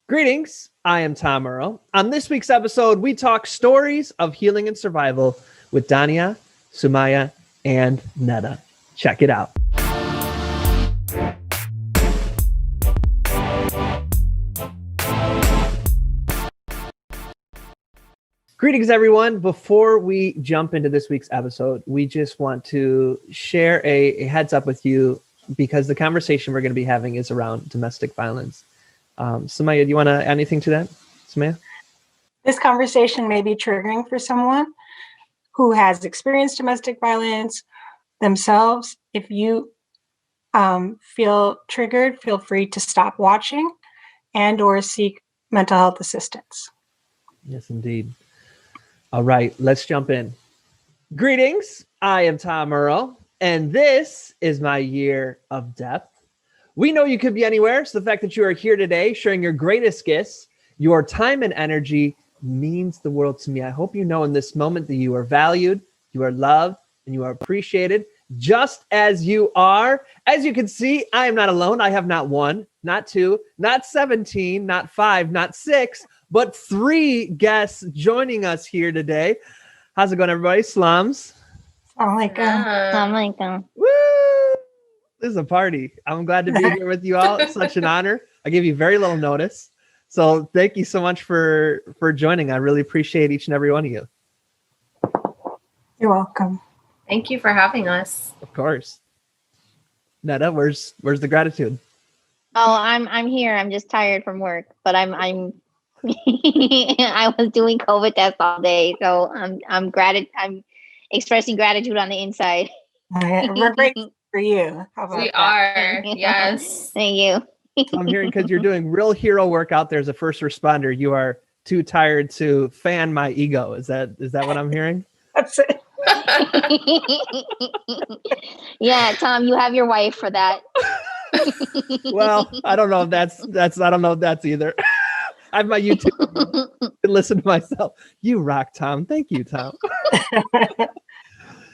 Greetings, I am Tom Earl. On this week's episode, we talk stories of healing and survival with Dania, Sumiyah, and Neda. Check it out. Greetings, everyone. Before we jump into this week's episode, we just want to share a heads up with you because the conversation we're going to be having is around domestic violence. Sumiyah, do you want to add anything to that? Sumiyah? This conversation may be triggering for someone who has experienced domestic violence themselves. If you feel triggered, feel free to stop watching and or seek mental health assistance. Yes, indeed. All right, let's jump in. Greetings, I am Tom Earl, and this is my year of depth. We know you could be anywhere, so the fact that you are here today sharing your greatest gifts, your time and energy means the world to me. I hope you know in this moment that you are valued, you are loved, and you are appreciated just as you are. As you can see, I am not alone. I have not one, not two, not 17, not five, not six, but 3 guests joining us here today. How's it going, everybody? Slums. Assalamualaikum. Woo! This is a party. I'm glad to be here with you all. It's such an honor. I gave you very little notice. So thank you so much for joining. I really appreciate each and every one of you. You're welcome. Thank you for having us. Of course. Neda, where's the gratitude? Oh, I'm here. I'm just tired from work, but I'm I was doing COVID tests all day, so I'm expressing gratitude on the inside. We're grateful for you. How about We that? are. Yes. Thank you. So I'm hearing because you're doing real hero work out there as a first responder. You are too tired to fan my ego. Is that what I'm hearing? That's it. Yeah, Tom, you have your wife for that. Well, I don't know if that's I don't know if that's either. I have my YouTube to listen to myself. You rock, Tom. Thank you, Tom.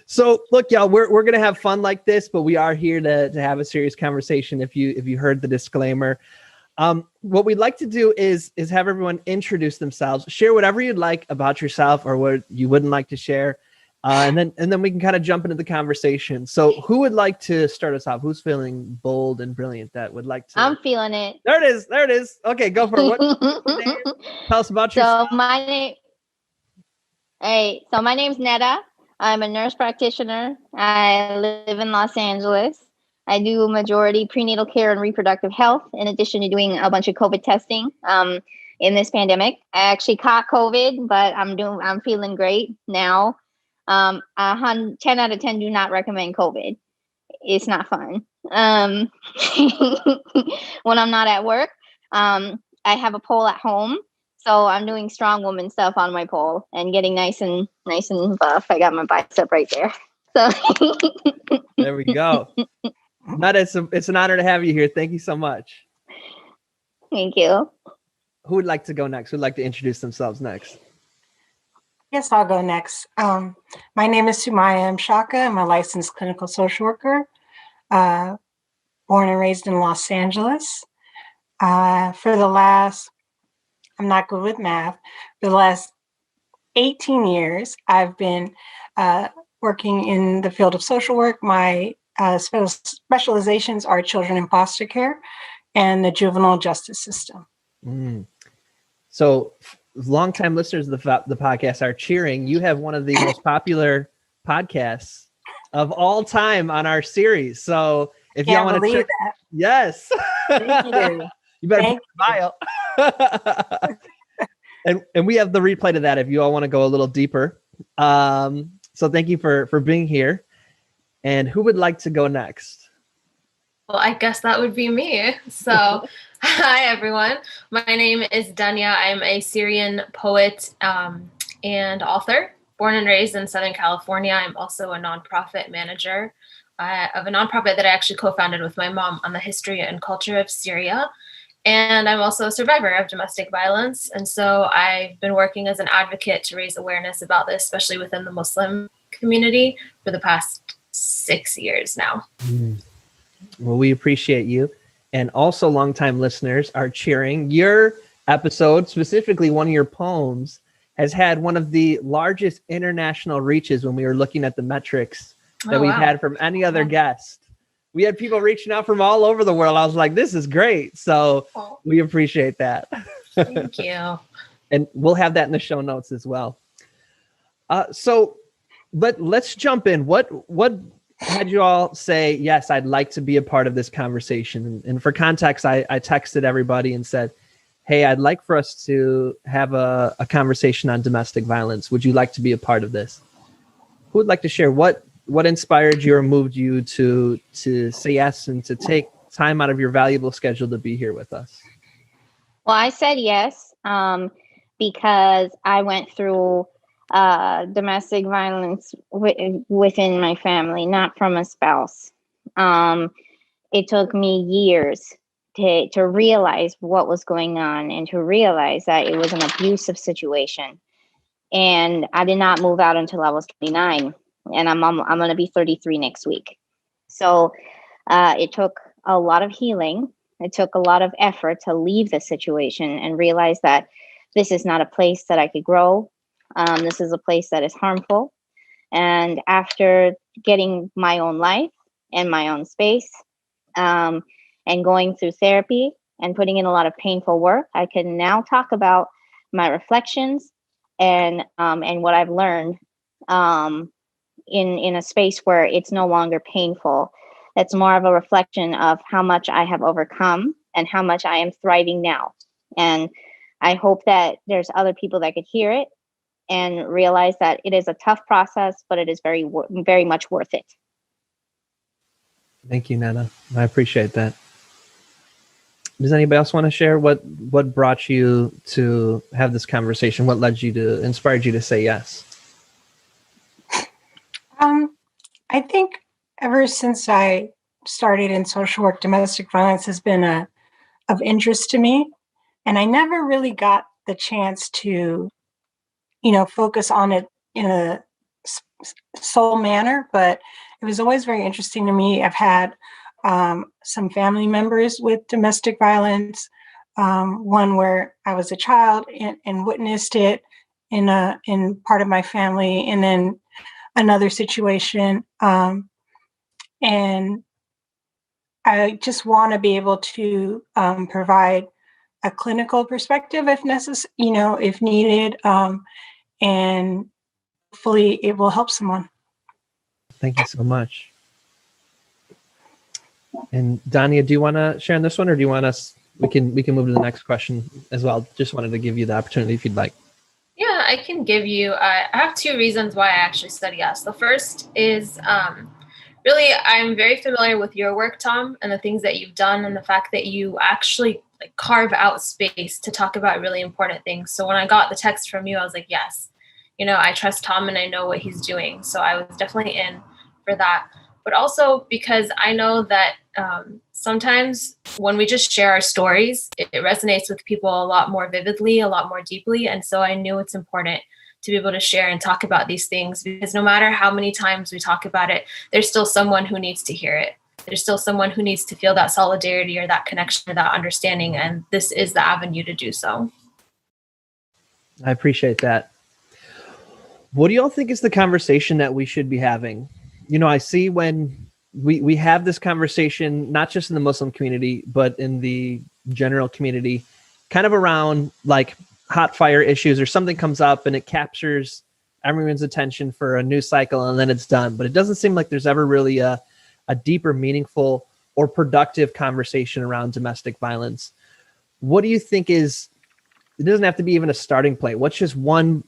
So look, y'all, we're gonna have fun like this, but we are here to have a serious conversation. If you heard the disclaimer, what we'd like to do is have everyone introduce themselves, share whatever you'd like about yourself or what you wouldn't like to share, and then we can kind of jump into the conversation. So who would like to start us off? Who's feeling bold and brilliant that would like to? I'm feeling it. There it is. Okay, go for it. What's your name? Tell us about yourself. So my name's Neda. I'm a nurse practitioner. I live in Los Angeles. I do majority prenatal care and reproductive health, in addition to doing a bunch of COVID testing in this pandemic. I actually caught COVID, but I'm feeling great now. 10 out of 10 do not recommend COVID. It's not fun. When I'm not at work, I have a pole at home. So I'm doing strong woman stuff on my pole and getting nice and buff. I got my bicep right there. So There we go. Neda, it's an honor to have you here. Thank you so much. Thank you. Who would like to go next? Who would like to introduce themselves next? Yes, I'll go next. My name is Sumiyah Mshaka. I'm a licensed clinical social worker, born and raised in Los Angeles. For the last, I'm not good with math, the last 18 years, I've been working in the field of social work. My specializations are children in foster care and the juvenile justice system. So longtime listeners of the podcast are cheering. You have one of the most popular podcasts of all time on our series. So if y'all want to check, that. Yes. Thank you. You better put your bio. and we have the replay to that if you all want to go a little deeper. So thank you for being here. And who would like to go next? Well, I guess that would be me. So, hi, everyone. My name is Dania. I'm a Syrian poet and author, born and raised in Southern California. I'm also a nonprofit manager of a nonprofit that I actually co-founded with my mom on the history and culture of Syria. And I'm also a survivor of domestic violence. And so I've been working as an advocate to raise awareness about this, especially within the Muslim community, for the past 6 years now. Well, we appreciate you. And also longtime listeners are cheering. Your episode, specifically one of your poems, has had one of the largest international reaches when we were looking at the metrics that we've had from any other guest. We had people reaching out from all over the world. I was like, this is great. So we appreciate that. Thank you. And we'll have that in the show notes as well. But let's jump in. What had you all say, yes, I'd like to be a part of this conversation? And for context, I texted everybody and said, hey, I'd like for us to have a conversation on domestic violence. Would you like to be a part of this? Who would like to share what inspired you or moved you to say yes and to take time out of your valuable schedule to be here with us? Well, I said yes because I went through domestic violence within my family, not from a spouse. It took me years to realize what was going on and to realize that it was an abusive situation. And I did not move out until I was 29, and I'm going to be 33 next week. So it took a lot of healing. It took a lot of effort to leave the situation and realize that this is not a place that I could grow. This is a place that is harmful. And after getting my own life and my own space, and going through therapy and putting in a lot of painful work, I can now talk about my reflections and what I've learned in a space where it's no longer painful. It's more of a reflection of how much I have overcome and how much I am thriving now. And I hope that there's other people that could hear it and realize that it is a tough process, but it is very, very much worth it. Thank you, Neda. I appreciate that. Does anybody else want to share what brought you to have this conversation? What inspired you to say yes? I think ever since I started in social work, domestic violence has been of interest to me. And I never really got the chance to, focus on it in a sole manner, but it was always very interesting to me. I've had some family members with domestic violence, one where I was a child and witnessed it in part of my family, and then another situation. And I just want to be able to provide a clinical perspective if necessary, if needed, and hopefully it will help someone. Thank you so much. And Dania, do you want to share on this one, or do you want us? We can move to the next question as well. Just wanted to give you the opportunity if you'd like. Yeah, I can give you. I have two reasons why I actually said yes. The first is really I'm very familiar with your work, Tom, and the things that you've done, and the fact that you actually carve out space to talk about really important things. So when I got the text from you, I was like, yes, I trust Tom and I know what he's doing. So I was definitely in for that. But also because I know that sometimes when we just share our stories, it resonates with people a lot more vividly, a lot more deeply. And so I knew it's important to be able to share and talk about these things, because no matter how many times we talk about it, there's still someone who needs to hear it. There's still someone who needs to feel that solidarity or that connection or that understanding. And this is the avenue to do so. I appreciate that. What do y'all think is the conversation that we should be having? I see when we have this conversation, not just in the Muslim community, but in the general community, kind of around hot fire issues, or something comes up and it captures everyone's attention for a news cycle and then it's done. But it doesn't seem like there's ever really a deeper, meaningful, or productive conversation around domestic violence. What do you think it doesn't have to be even a starting point. What's just one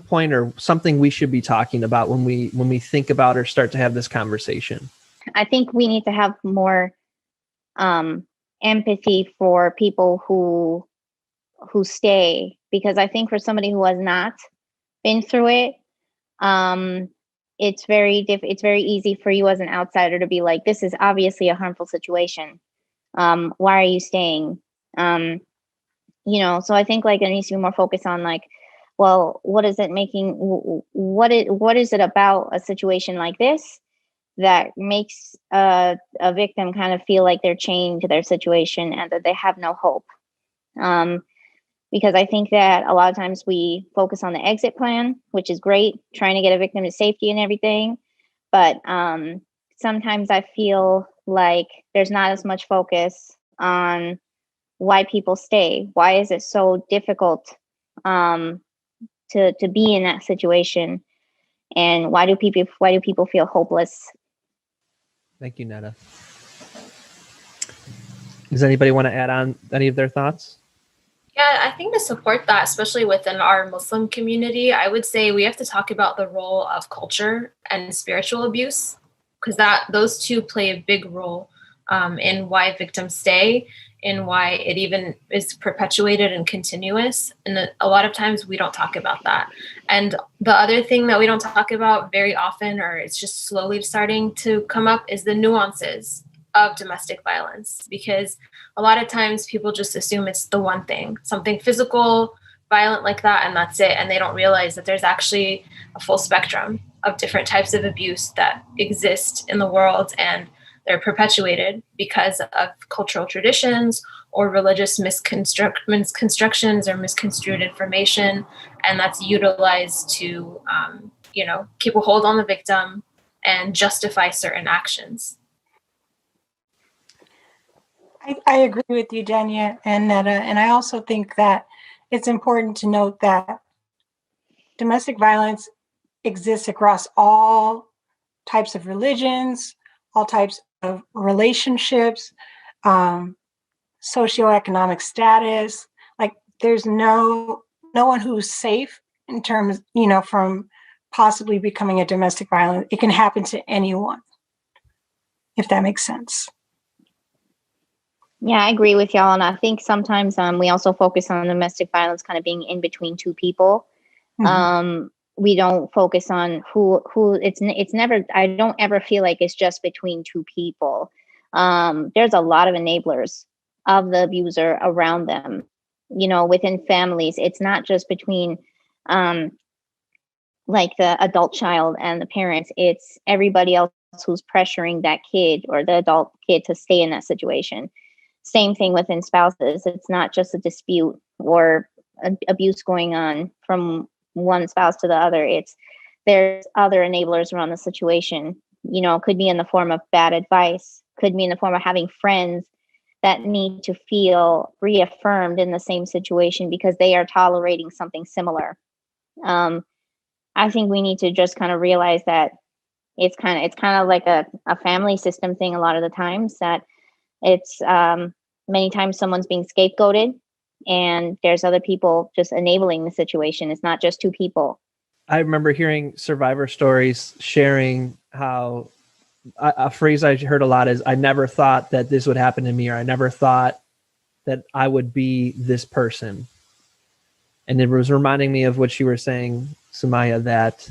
point or something we should be talking about when we think about or start to have this conversation? I think we need to have more empathy for people who stay, because I think for somebody who has not been through it, it's very easy for you as an outsider to be like, this is obviously a harmful situation. Why are you staying? So I think there needs to be more focus on well, what is it making? What is it about a situation like this that makes a victim kind of feel like they're chained to their situation and that they have no hope? because I think that a lot of times we focus on the exit plan, which is great, trying to get a victim to safety and everything. But sometimes I feel like there's not as much focus on why people stay. Why is it so difficult to be in that situation? And why do people feel hopeless? Thank you, Neda. Does anybody want to add on any of their thoughts? Yeah, I think to support that, especially within our Muslim community, I would say we have to talk about the role of culture and spiritual abuse, because those two play a big role in why victims stay and why it even is perpetuated and continuous. And a lot of times we don't talk about that. And the other thing that we don't talk about very often, or it's just slowly starting to come up, is the nuances of domestic violence, because a lot of times people just assume it's the one thing, something physical, violent like that, and that's it. And they don't realize that there's actually a full spectrum of different types of abuse that exist in the world, and they're perpetuated because of cultural traditions or religious misconstructions or misconstrued information. And that's utilized to, keep a hold on the victim and justify certain actions. I agree with you, Dania and Neda. And I also think that it's important to note that domestic violence exists across all types of religions, all types of relationships, socioeconomic status. Like there's no one who's safe in terms, from possibly becoming a domestic violence. It can happen to anyone, if that makes sense. Yeah, I agree with y'all. And I think sometimes we also focus on domestic violence kind of being in between two people. Mm-hmm. We don't focus on who it's never, I don't ever feel like it's just between two people. There's a lot of enablers of the abuser around them, within families. It's not just between like the adult child and the parents. It's everybody else who's pressuring that kid or the adult kid to stay in that situation. Same thing within spouses. It's not just a dispute or abuse going on from one spouse to the other. There's other enablers around the situation. Could be in the form of bad advice, could be in the form of having friends that need to feel reaffirmed in the same situation because they are tolerating something similar. I think we need to just kind of realize that it's kind of like a family system thing a lot of the times, that it's many times someone's being scapegoated and there's other people just enabling the situation. It's not just two people. I remember hearing survivor stories sharing how a phrase I heard a lot is, I never thought that this would happen to me, or I never thought that I would be this person. And it was reminding me of what you were saying, Sumiyah, that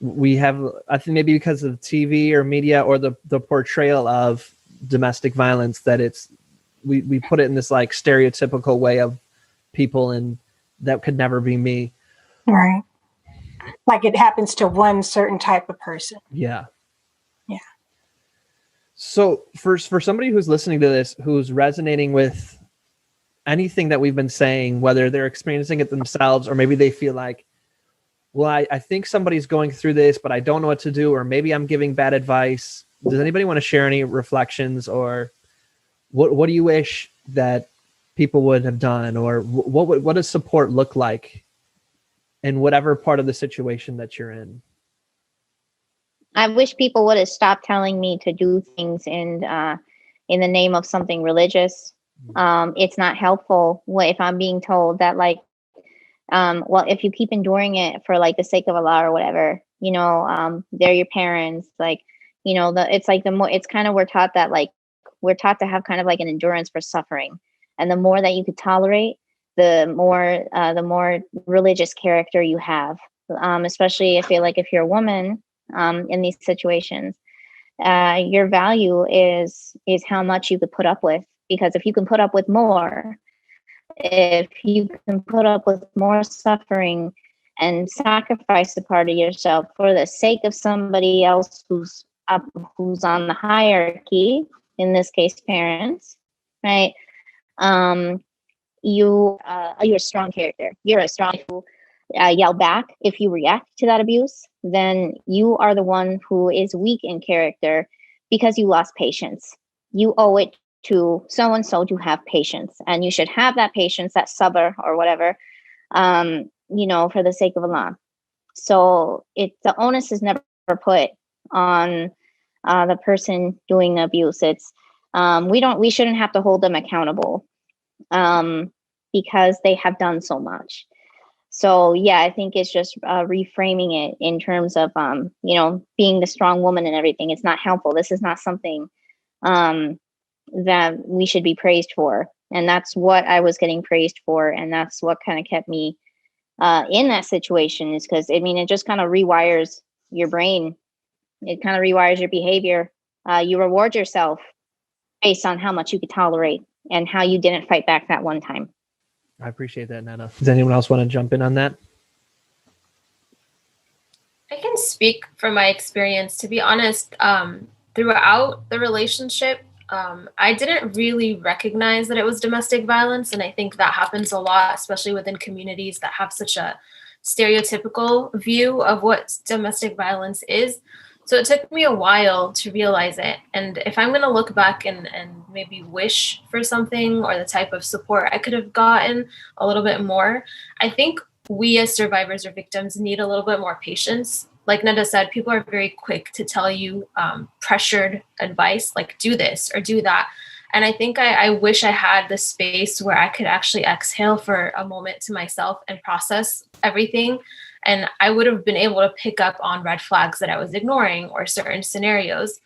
we have, I think maybe because of TV or media or the portrayal of domestic violence, that we put it in this like stereotypical way of people, and that could never be me. Right. Like it happens to one certain type of person. Yeah. Yeah. So for somebody who's listening to this, who's resonating with anything that we've been saying, whether they're experiencing it themselves, or maybe they feel like, well, I think somebody's going through this, but I don't know what to do, or maybe I'm giving bad advice. Does anybody want to share any reflections, or what do you wish that people would have done, or what does support look like in whatever part of the situation that you're in? I wish people would have stopped telling me to do things in the name of something religious. It's not helpful if I'm being told that, like, well, if you keep enduring it for like the sake of Allah or whatever, they're your parents, like, it's kind of, we're taught to have kind of like an endurance for suffering. And the more that you could tolerate, the more religious character you have, especially if you're a woman in these situations. Your value is how much you could put up with, because if you can put up with more, if you can put up with more suffering and sacrifice a part of yourself for the sake of somebody else who's on the hierarchy, in this case parents, right? you're a strong character. You're a strong who yell back if you react to that abuse. Then you are the one who is weak in character because you lost patience. You owe it to so and so to have patience, and you should have that patience, that sabr or whatever, for the sake of Allah. So the onus is never put on the person doing the abuse. It's we shouldn't have to hold them accountable because they have done so much. So yeah, I think it's just reframing it in terms of being the strong woman and everything. It's not helpful. This is not something that we should be praised for, and that's what I was getting praised for, and that's what kind of kept me in that situation. Is because it just kind of rewires your brain. It kind of rewires your behavior. You reward yourself based on how much you could tolerate and how you didn't fight back that one time. I appreciate that, Neda. Does anyone else want to jump in on that? I can speak from my experience. To be honest, throughout the relationship, I didn't really recognize that it was domestic violence. And I think that happens a lot, especially within communities that have such a stereotypical view of what domestic violence is. So it took me a while to realize it. And if I'm going to look back and maybe wish for something or the type of support I could have gotten a little bit more, I think we as survivors or victims need a little bit more patience. Like Neda said, people are very quick to tell you pressured advice, like do this or do that. And I think I wish I had the space where I could actually exhale for a moment to myself and process everything. And I would have been able to pick up on red flags that I was ignoring or certain scenarios.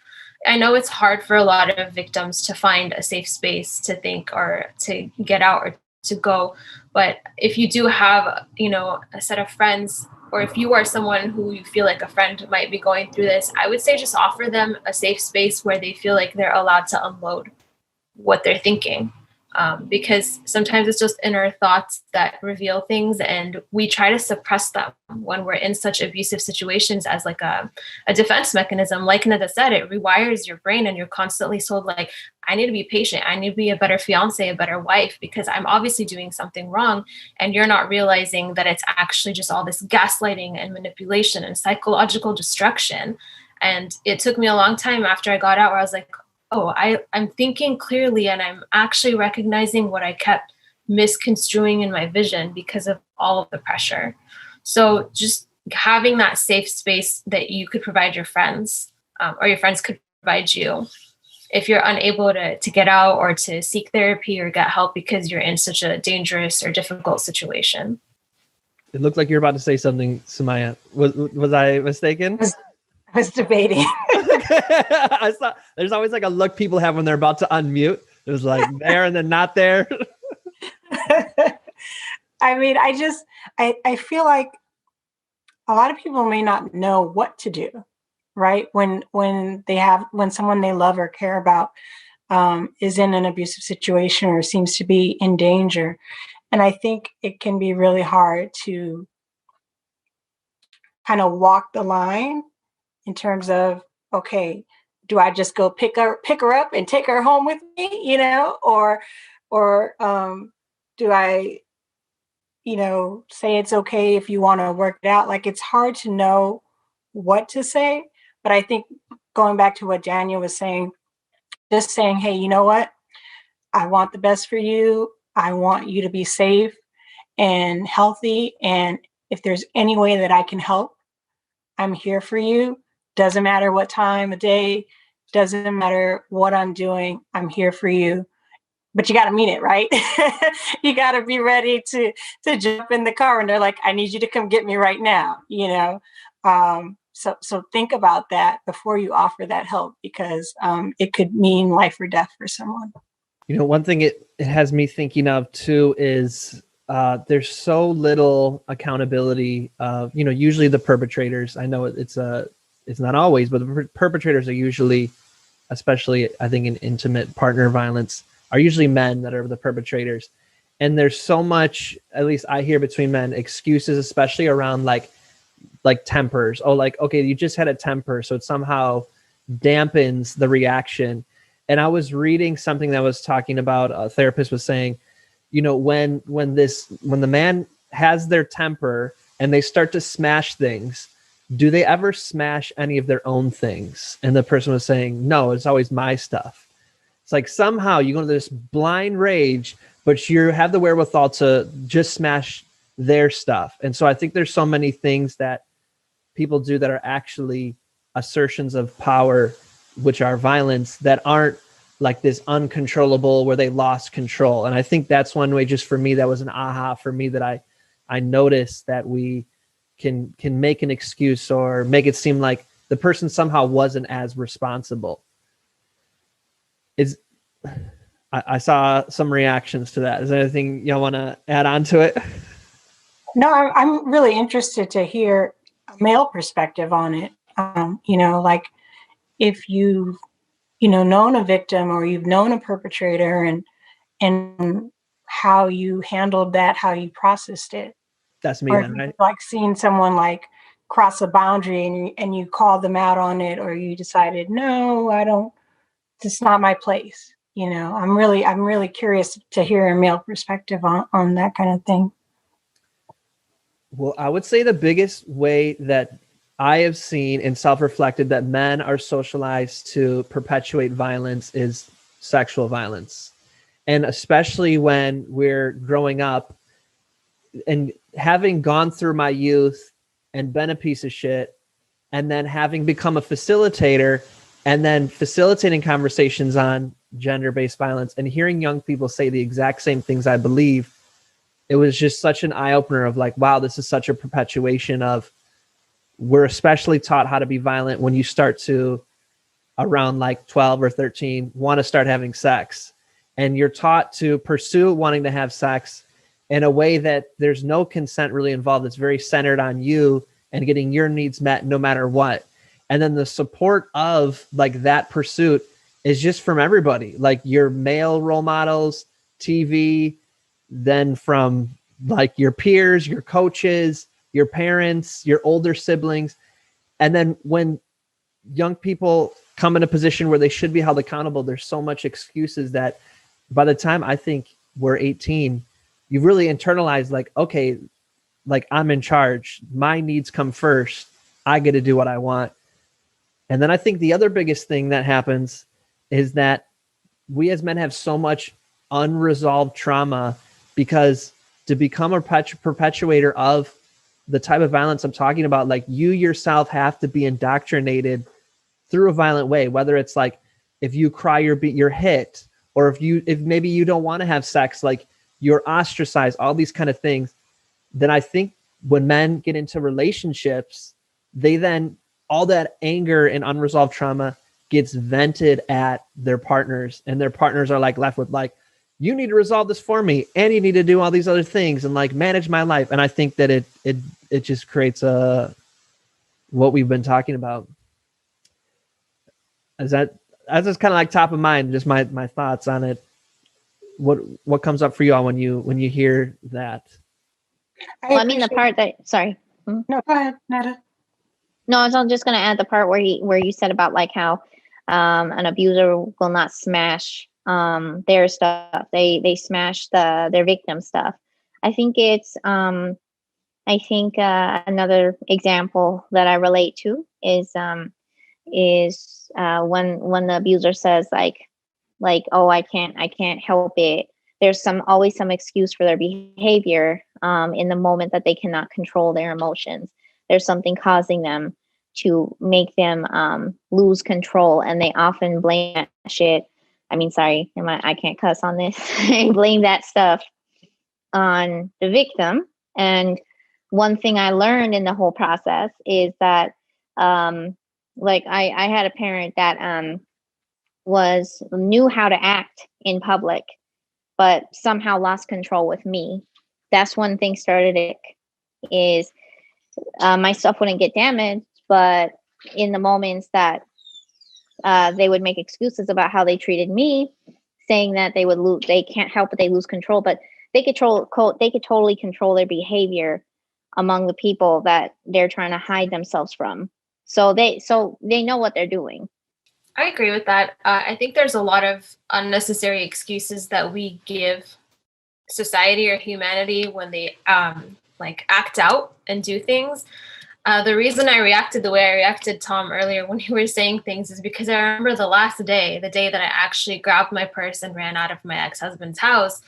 I know it's hard for a lot of victims to find a safe space to think or to get out or to go. But if you do have, a set of friends, or if you are someone who you feel like a friend might be going through this, I would say just offer them a safe space where they feel like they're allowed to unload what they're thinking. Because sometimes it's just inner thoughts that reveal things, and we try to suppress them when we're in such abusive situations as like a defense mechanism. Like Neda said, it rewires your brain, and you're constantly told like, I need to be patient. I need to be a better fiance, a better wife, because I'm obviously doing something wrong. And you're not realizing that it's actually just all this gaslighting and manipulation and psychological destruction. And it took me a long time after I got out where I was like, oh, I'm thinking clearly, and I'm actually recognizing what I kept misconstruing in my vision because of all of the pressure. So just having that safe space that you could provide your friends, or your friends could provide you if you're unable to get out or to seek therapy or get help because you're in such a dangerous or difficult situation. It looked like you're about to say something, Sumiyah. Was I mistaken? I was debating. I saw there's always like a look people have when they're about to unmute. It was like there and then not there. I mean, I feel like a lot of people may not know what to do, right? When someone they love or care about is in an abusive situation or seems to be in danger. And I think it can be really hard to kind of walk the line in terms of, okay, do I just go pick her up and take her home with me, or do I, say it's okay if you want to work it out? Like, it's hard to know what to say. But I think going back to what Dania was saying, just saying, hey, you know what? I want the best for you. I want you to be safe and healthy. And if there's any way that I can help, I'm here for you. Doesn't matter what time of day, doesn't matter what I'm doing, I'm here for you. But you got to mean it, right? You got to be ready to jump in the car and they're like, I need you to come get me right now, So think about that before you offer that help, because it could mean life or death for someone. One thing it has me thinking of too is there's so little accountability of, usually the perpetrators. I know it's not always, but the perpetrators are usually, especially I think in intimate partner violence, are usually men that are the perpetrators. And there's so much, at least I hear between men, excuses, especially around like tempers. Oh, like, okay, you just had a temper, so it somehow dampens the reaction. And I was reading something that was talking about, a therapist was saying, when the man has their temper and they start to smash things, do they ever smash any of their own things? And the person was saying, no, it's always my stuff. It's like somehow you go to this blind rage, but you have the wherewithal to just smash their stuff. And so I think there's so many things that people do that are actually assertions of power, which are violence, that aren't like this uncontrollable where they lost control. And I think that's one way, just for me, that was an aha for me, that I noticed that we can make an excuse or make it seem like the person somehow wasn't as responsible. I saw some reactions to that. Is there anything y'all want to add on to it? No, I'm really interested to hear a male perspective on it. Like if you've, known a victim or you've known a perpetrator and how you handled that, how you processed it. That's me, or then, right? Like seeing someone like cross a boundary and you called them out on it, or you decided, no, I don't, it's not my place. I'm really curious to hear a male perspective on that kind of thing. Well, I would say the biggest way that I have seen and self-reflected that men are socialized to perpetuate violence is sexual violence. And especially when we're growing up and having gone through my youth and been a piece of shit, and then having become a facilitator and then facilitating conversations on gender-based violence and hearing young people say the exact same things I believe, it was just such an eye-opener of like, wow, this is such a perpetuation of, we're especially taught how to be violent when you start to, around like 12 or 13, want to start having sex. And you're taught to pursue wanting to have sex in a way that there's no consent really involved. It's very centered on you and getting your needs met no matter what. And then the support of like that pursuit is just from everybody, like your male role models, TV, then from like your peers, your coaches, your parents, your older siblings. And then when young people come in a position where they should be held accountable, there's so much excuses that by the time I think we're 18, you've really internalized like, okay, like I'm in charge. My needs come first. I get to do what I want. And then I think the other biggest thing that happens is that we as men have so much unresolved trauma, because to become a perpetuator of the type of violence I'm talking about, like you yourself have to be indoctrinated through a violent way, whether it's like if you cry, you're hit, or if maybe you don't want to have sex, like you're ostracized, all these kind of things. Then I think when men get into relationships, they then, all that anger and unresolved trauma gets vented at their partners, and their partners are like left with like, you need to resolve this for me, and you need to do all these other things and like manage my life. And I think that it just creates what we've been talking about. That's just kind of like top of mind, just my thoughts on it. What comes up for you all when you hear that? Well, I mean, the part that, sorry. No, go ahead, Neda. No, I was just going to add the part where you said about like how an abuser will not smash their stuff. They smash their victim stuff. I think it's another example that I relate to is when the abuser says like, oh, I can't help it. There's always some excuse for their behavior in the moment that they cannot control their emotions. There's something causing them to make them lose control, and they often blame that shit. I mean, sorry, I can't cuss on this. They blame that stuff on the victim. And one thing I learned in the whole process is that, like I had a parent that knew how to act in public, but somehow lost control with me. That's when things started. Is my stuff wouldn't get damaged, but in the moments that they would make excuses about how they treated me, saying that they can't help but they lose control, but they could totally control their behavior among the people that they're trying to hide themselves from. So they know what they're doing. I agree with that. I think there's a lot of unnecessary excuses that we give society or humanity when they like act out and do things. The reason I reacted the way I reacted, Tom, earlier when you were saying things is because I remember the last day, the day that I actually grabbed my purse and ran out of my ex-husband's house.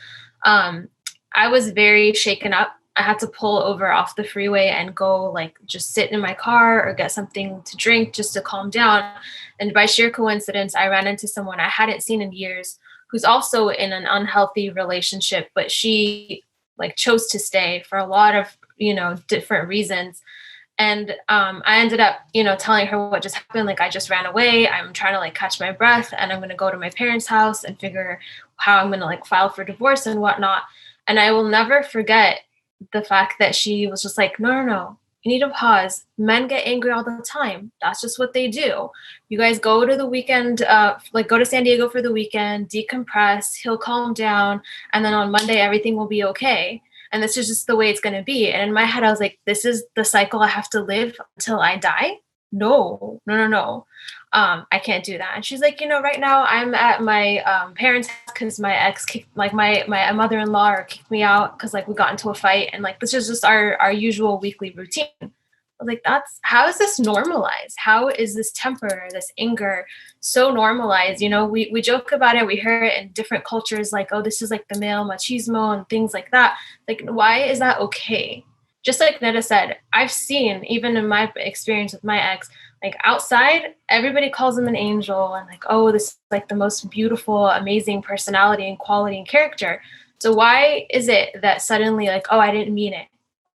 I was very shaken up. I had to pull over off the freeway and go like just sit in my car or get something to drink just to calm down. And by sheer coincidence, I ran into someone I hadn't seen in years who's also in an unhealthy relationship, but she like chose to stay for a lot of, different reasons. And I ended up, telling her what just happened. Like, I just ran away. I'm trying to like catch my breath and I'm going to go to my parents' house and figure how I'm going to like file for divorce and whatnot. And I will never forget the fact that she was just like, no, you need to pause. Men get angry all the time. That's just what they do. You guys go to the weekend, like go to San Diego for the weekend, decompress, he'll calm down. And then on Monday, everything will be okay. And this is just the way it's going to be. And in my head, I was like, this is the cycle I have to live until I die? No. I can't do that. And she's like, right now I'm at my parents' house because my ex kicked, like my mother-in-law kicked me out because like we got into a fight. And like, this is just our usual weekly routine. I was like, how is this normalized? How is this temper, this anger so normalized? We joke about it. We hear it in different cultures, like, oh, this is like the male machismo and things like that. Like, why is that okay? Just like Neda said, I've seen, even in my experience with my ex, like outside, everybody calls him an angel and like, oh, this is like the most beautiful, amazing personality and quality and character. So why is it that suddenly like, oh, I didn't mean it,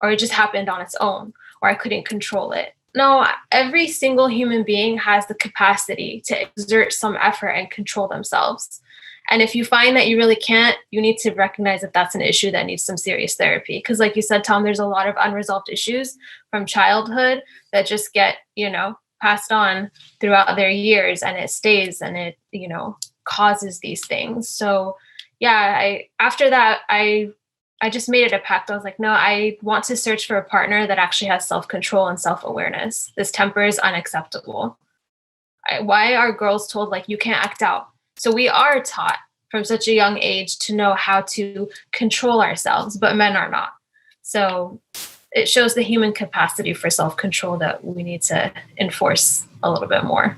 or it just happened on its own, or I couldn't control it? No, every single human being has the capacity to exert some effort and control themselves. And if you find that you really can't, you need to recognize that that's an issue that needs some serious therapy. Because like you said, Tom, there's a lot of unresolved issues from childhood that just get, passed on throughout their years, and it stays and it, causes these things. So yeah, after that, I just made it a pact. I was like, no, I want to search for a partner that actually has self-control and self-awareness. This temper is unacceptable. Why are girls told like, you can't act out? So we are taught from such a young age to know how to control ourselves, but men are not. So it shows the human capacity for self-control that we need to enforce a little bit more.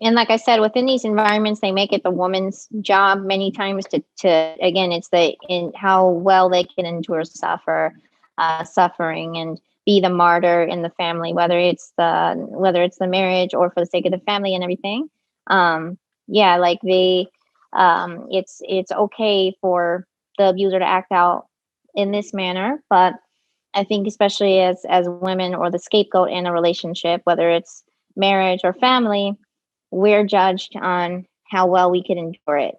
And like I said, within these environments, they make it the woman's job many times to again, it's in how well they can endure suffering and be the martyr in the family, whether it's the marriage or for the sake of the family and everything. Like it's okay for the abuser to act out in this manner, but I think especially as women or the scapegoat in a relationship, whether it's marriage or family, we're judged on how well we could endure it,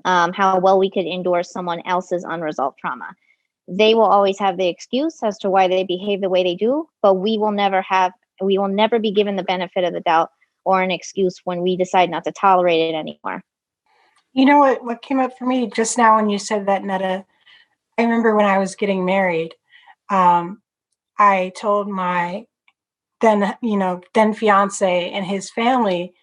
how well we could endure someone else's unresolved trauma. They will always have the excuse as to why they behave the way they do, but we will never be given the benefit of the doubt or an excuse when we decide not to tolerate it anymore. You know what came up for me just now when you said that, Neda? I remember when I was getting married, I told my then fiance and his family,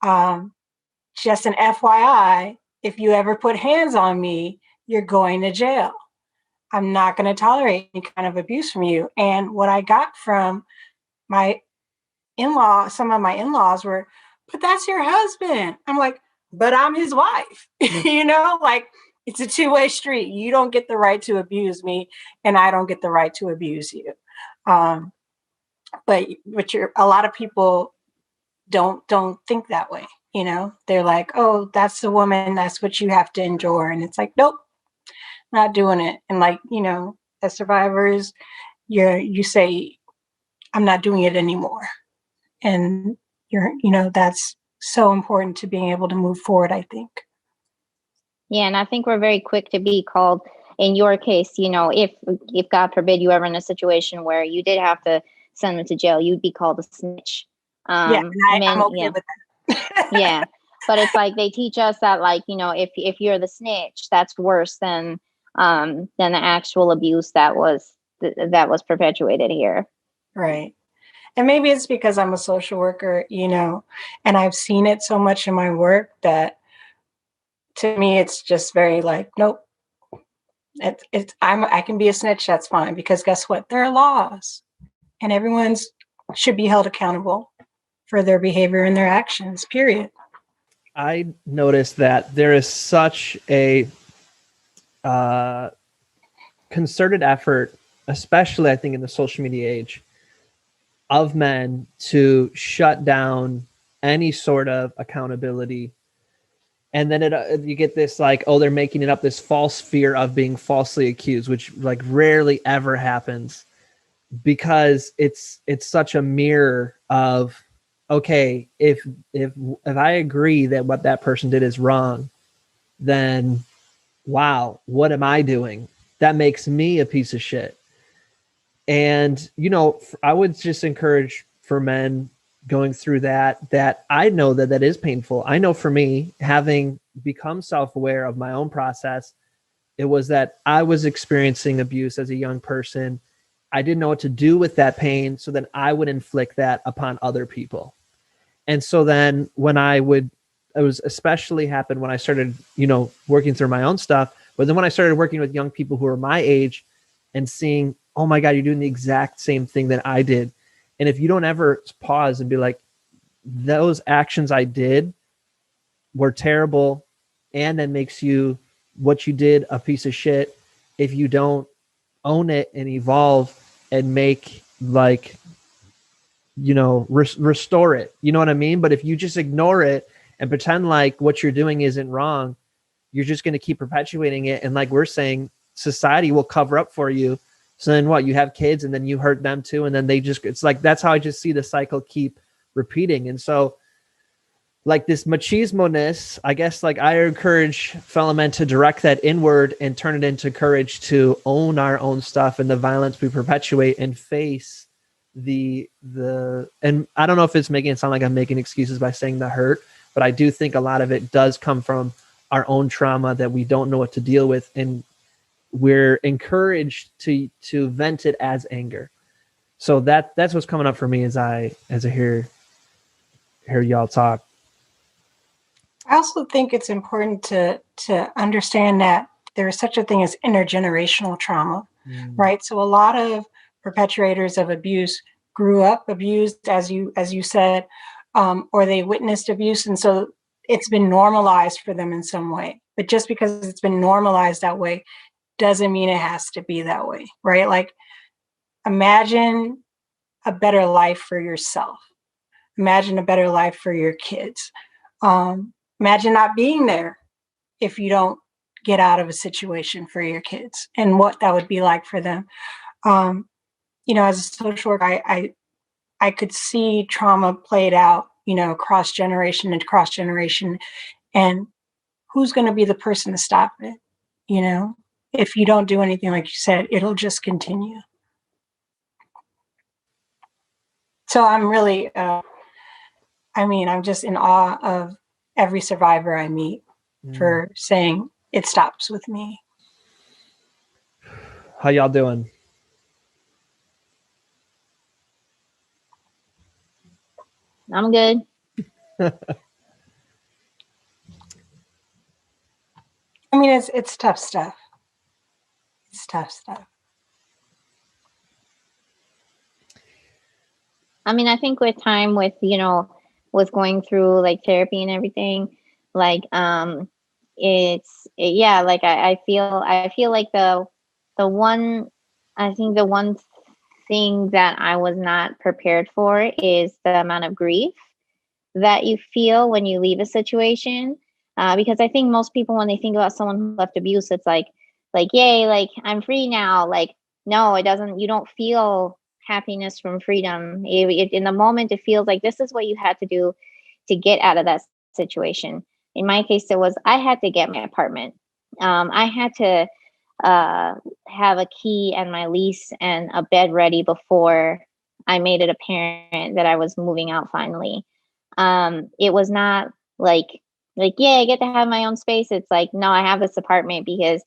just an FYI, if you ever put hands on me, you're going to jail. I'm not going to tolerate any kind of abuse from you. And what I got from some of my in-laws were, but that's your husband. I'm like, but I'm his wife. Like, it's a two-way street. You don't get the right to abuse me, and I don't get the right to abuse you. But a lot of people don't think that way. They're like, oh, that's the woman. That's what you have to endure. And it's like, nope, not doing it. And like, as survivors, you say, I'm not doing it anymore. And that's so important to being able to move forward, I think. Yeah. And I think we're very quick to be called, in your case, if God forbid you ever in a situation where you did have to send them to jail, you'd be called a snitch. I'm okay with that. Yeah. But it's like they teach us that, like, if you're the snitch, that's worse than the actual abuse that was perpetuated here. Right. And maybe it's because I'm a social worker, and I've seen it so much in my work that to me, it's just very like, nope, I can be a snitch. That's fine, because guess what? There are laws, and everyone's should be held accountable for their behavior and their actions. Period. I noticed that there is such a concerted effort, especially I think in the social media age, of men to shut down any sort of accountability. And then you get this like, oh, they're making it up, this false fear of being falsely accused, which like rarely ever happens, because it's such a mirror of, okay, if I agree that what that person did is wrong, then wow, what am I doing? That makes me a piece of shit. And, you know, I would just encourage for men going through that I know that is painful. I know for me, having become self-aware of my own process, it was that I was experiencing abuse as a young person. I didn't know what to do with that pain. So then I would inflict that upon other people. And so then when it was especially happened when I started, you know, working through my own stuff. But then when I started working with young people who are my age and seeing, oh my God, you're doing the exact same thing that I did. And if you don't ever pause and be like, those actions I did were terrible, and that makes you, what you did, a piece of shit. If you don't own it and evolve and make like, you know, restore it, you know what I mean? But if you just ignore it and pretend like what you're doing isn't wrong, you're just going to keep perpetuating it. And like we're saying, society will cover up for you. So then what, you have kids and then you hurt them too. And then it's like, that's how I just see the cycle keep repeating. And so like this machismo-ness, I guess, like I encourage fellow men to direct that inward and turn it into courage to own our own stuff and the violence we perpetuate and face and I don't know if it's making it sound like I'm making excuses by saying the hurt, but I do think a lot of it does come from our own trauma that we don't know what to deal with. And we're encouraged to vent it as anger. So that's what's coming up for me as I hear y'all talk. I also think it's important to understand that there is such a thing as intergenerational trauma, right? So a lot of perpetrators of abuse grew up abused, as you said, or they witnessed abuse, and so it's been normalized for them in some way. But just because it's been normalized that way doesn't mean it has to be that way, right? Like, imagine a better life for yourself. Imagine a better life for your kids. Imagine not being there if you don't get out of a situation for your kids, and what that would be like for them. You know, as a social worker, I could see trauma played out, you know, cross generation and cross generation, and who's going to be the person to stop it? You know, if you don't do anything, like you said, it'll just continue. So I'm really, I'm just in awe of every survivor I meet for saying it stops with me. How y'all doing? I'm good. I mean, it's tough stuff. It's tough stuff. I mean, I think with time, with, you know, with going through like therapy and everything, like, like I feel like the one thing that I was not prepared for is the amount of grief that you feel when you leave a situation. Because I think most people, when they think about someone who left abuse, it's like, yay, like I'm free now. Like, no, it doesn't. You don't feel happiness from freedom. In the moment, it feels like this is what you had to do to get out of that situation. In my case, it was I had to get my apartment. I had to have a key and my lease and a bed ready before I made it apparent that I was moving out finally. It was not like yeah, I get to have my own space. It's like, no, I have this apartment because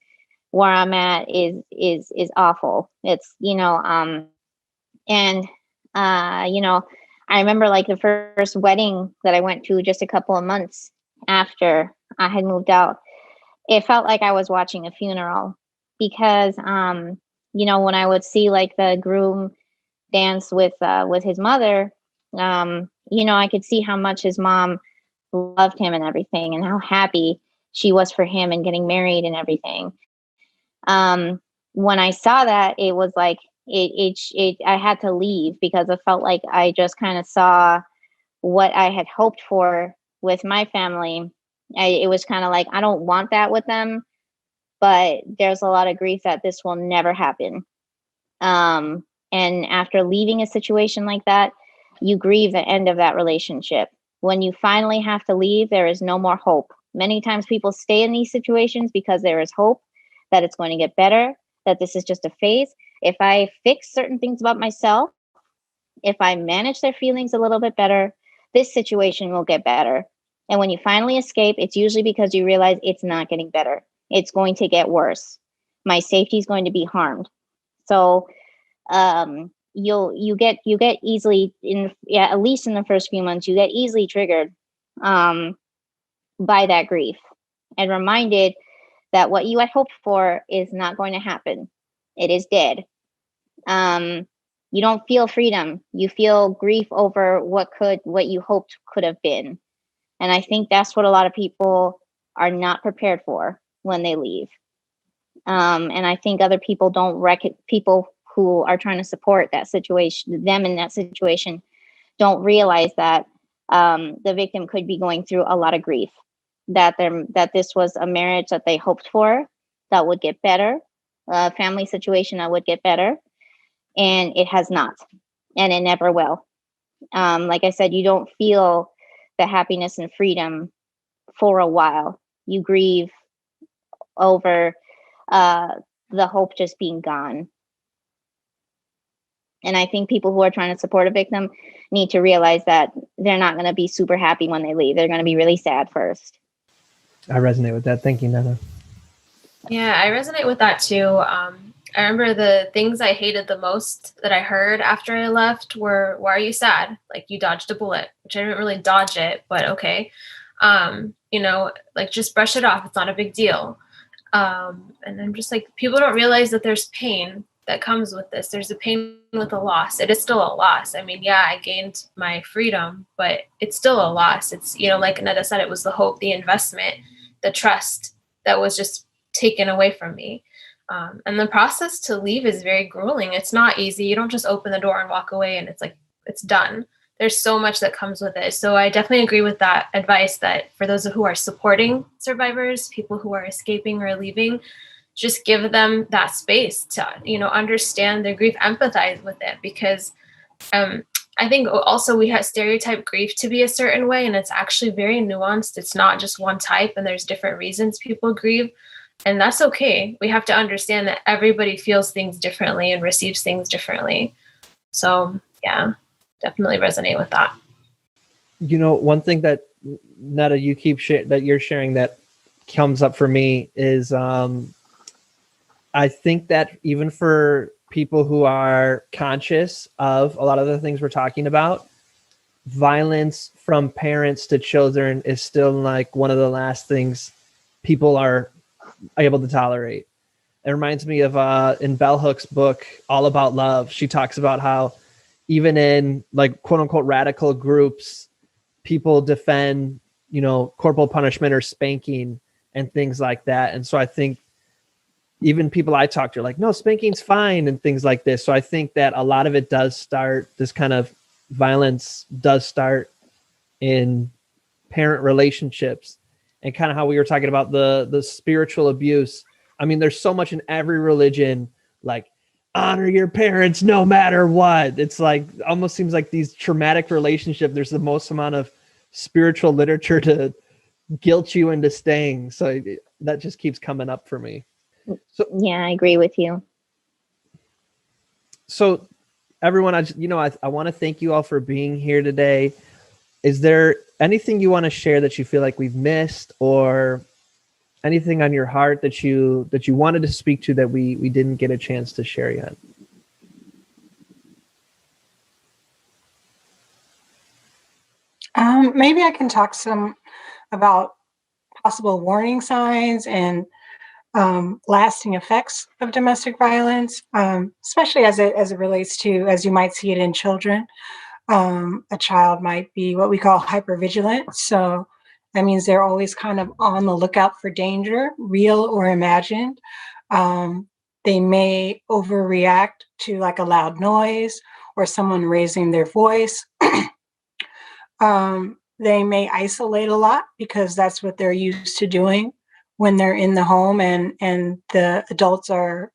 where I'm at is awful. It's, you know, and you know, I remember like the first wedding that I went to just a couple of months after I had moved out. It felt like I was watching a funeral. because when I would see like the groom dance with his mother, I could see how much his mom loved him and everything, and how happy she was for him and getting married and everything. When I saw that, it was like I had to leave, because I felt like I just kind of saw what I had hoped for with my family. It was kind of like, I don't want that with them, but there's a lot of grief that this will never happen. And after leaving a situation like that, you grieve the end of that relationship. When you finally have to leave, there is no more hope. Many times people stay in these situations because there is hope that it's going to get better, that this is just a phase. If I fix certain things about myself, if I manage their feelings a little bit better, this situation will get better. And when you finally escape, it's usually because you realize it's not getting better. It's going to get worse. My safety is going to be harmed. So you get easily at least in the first few months, you get easily triggered by that grief, and reminded that what you had hoped for is not going to happen. It is dead. You don't feel freedom. You feel grief over what you hoped could have been. And I think that's what a lot of people are not prepared for when they leave. And I think other people people who are trying to support them in that situation, don't realize that the victim could be going through a lot of grief, that this was a marriage that they hoped for, that would get better, a family situation that would get better, and it has not, and it never will. Like I said, you don't feel the happiness and freedom for a while. You grieve over the hope just being gone. And I think people who are trying to support a victim need to realize that they're not going to be super happy when they leave. They're going to be really sad first. I resonate with that. Thank you, Neda. Yeah, I resonate with that too. I remember the things I hated the most that I heard after I left were, "Why are you sad? Like, you dodged a bullet," which I didn't really dodge it, but okay. Like, just brush it off. It's not a big deal. And I'm just like, people don't realize that there's pain that comes with this. There's a pain with a loss. It is still a loss. I mean, yeah, I gained my freedom, but it's still a loss. It's, like Neda said, it was the hope, the investment, the trust that was just taken away from me. And the process to leave is very grueling. It's not easy. You don't just open the door and walk away and it's like, it's done. There's so much that comes with it. So I definitely agree with that advice, that for those who are supporting survivors, people who are escaping or leaving, just give them that space to, understand their grief, empathize with it. Because I think also we have stereotyped grief to be a certain way, and it's actually very nuanced. It's not just one type, and there's different reasons people grieve. And that's okay. We have to understand that everybody feels things differently and receives things differently. So yeah, definitely resonate with that. One thing that Neda, you keep that you're sharing that comes up for me is I think that even for people who are conscious of a lot of the things we're talking about, violence from parents to children is still like one of the last things people are able to tolerate. It reminds me of in Bell Hook's book, All About Love. She talks about how even in like quote unquote radical groups, people defend, corporal punishment or spanking and things like that. And so I think even people I talk to are like, no, spanking's fine and things like this. So I think that a lot of it does start, this kind of violence does start in parent relationships, and kind of how we were talking about the spiritual abuse. I mean, there's so much in every religion, like honor your parents no matter what. It's like almost seems like these traumatic relationships, there's the most amount of spiritual literature to guilt you into staying. So that just keeps coming up for me. So yeah, I agree with you. So everyone, I want to thank you all for being here today. Is there anything you want to share that you feel like we've missed, or anything on your heart that you wanted to speak to that we didn't get a chance to share yet? Maybe I can talk some about possible warning signs and lasting effects of domestic violence, especially as it relates to, as you might see it in children. A child might be what we call hypervigilant. So that means they're always kind of on the lookout for danger, real or imagined. They may overreact to like a loud noise or someone raising their voice. They may isolate a lot because that's what they're used to doing when they're in the home and the adults are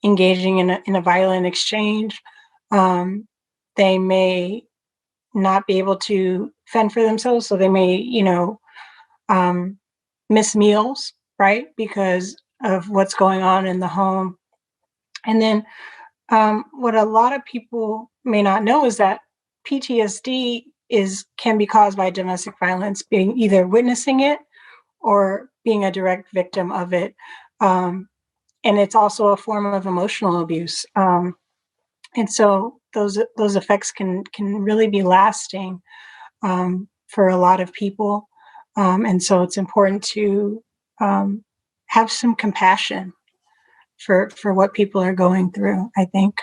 engaging in a violent exchange. They may not be able to fend for themselves, so they may, miss meals, right, because of what's going on in the home. And then what a lot of people may not know is that PTSD can be caused by domestic violence, being either witnessing it or being a direct victim of it. And it's also a form of emotional abuse. And so those effects can really be lasting for a lot of people. And so it's important to have some compassion for what people are going through, I think.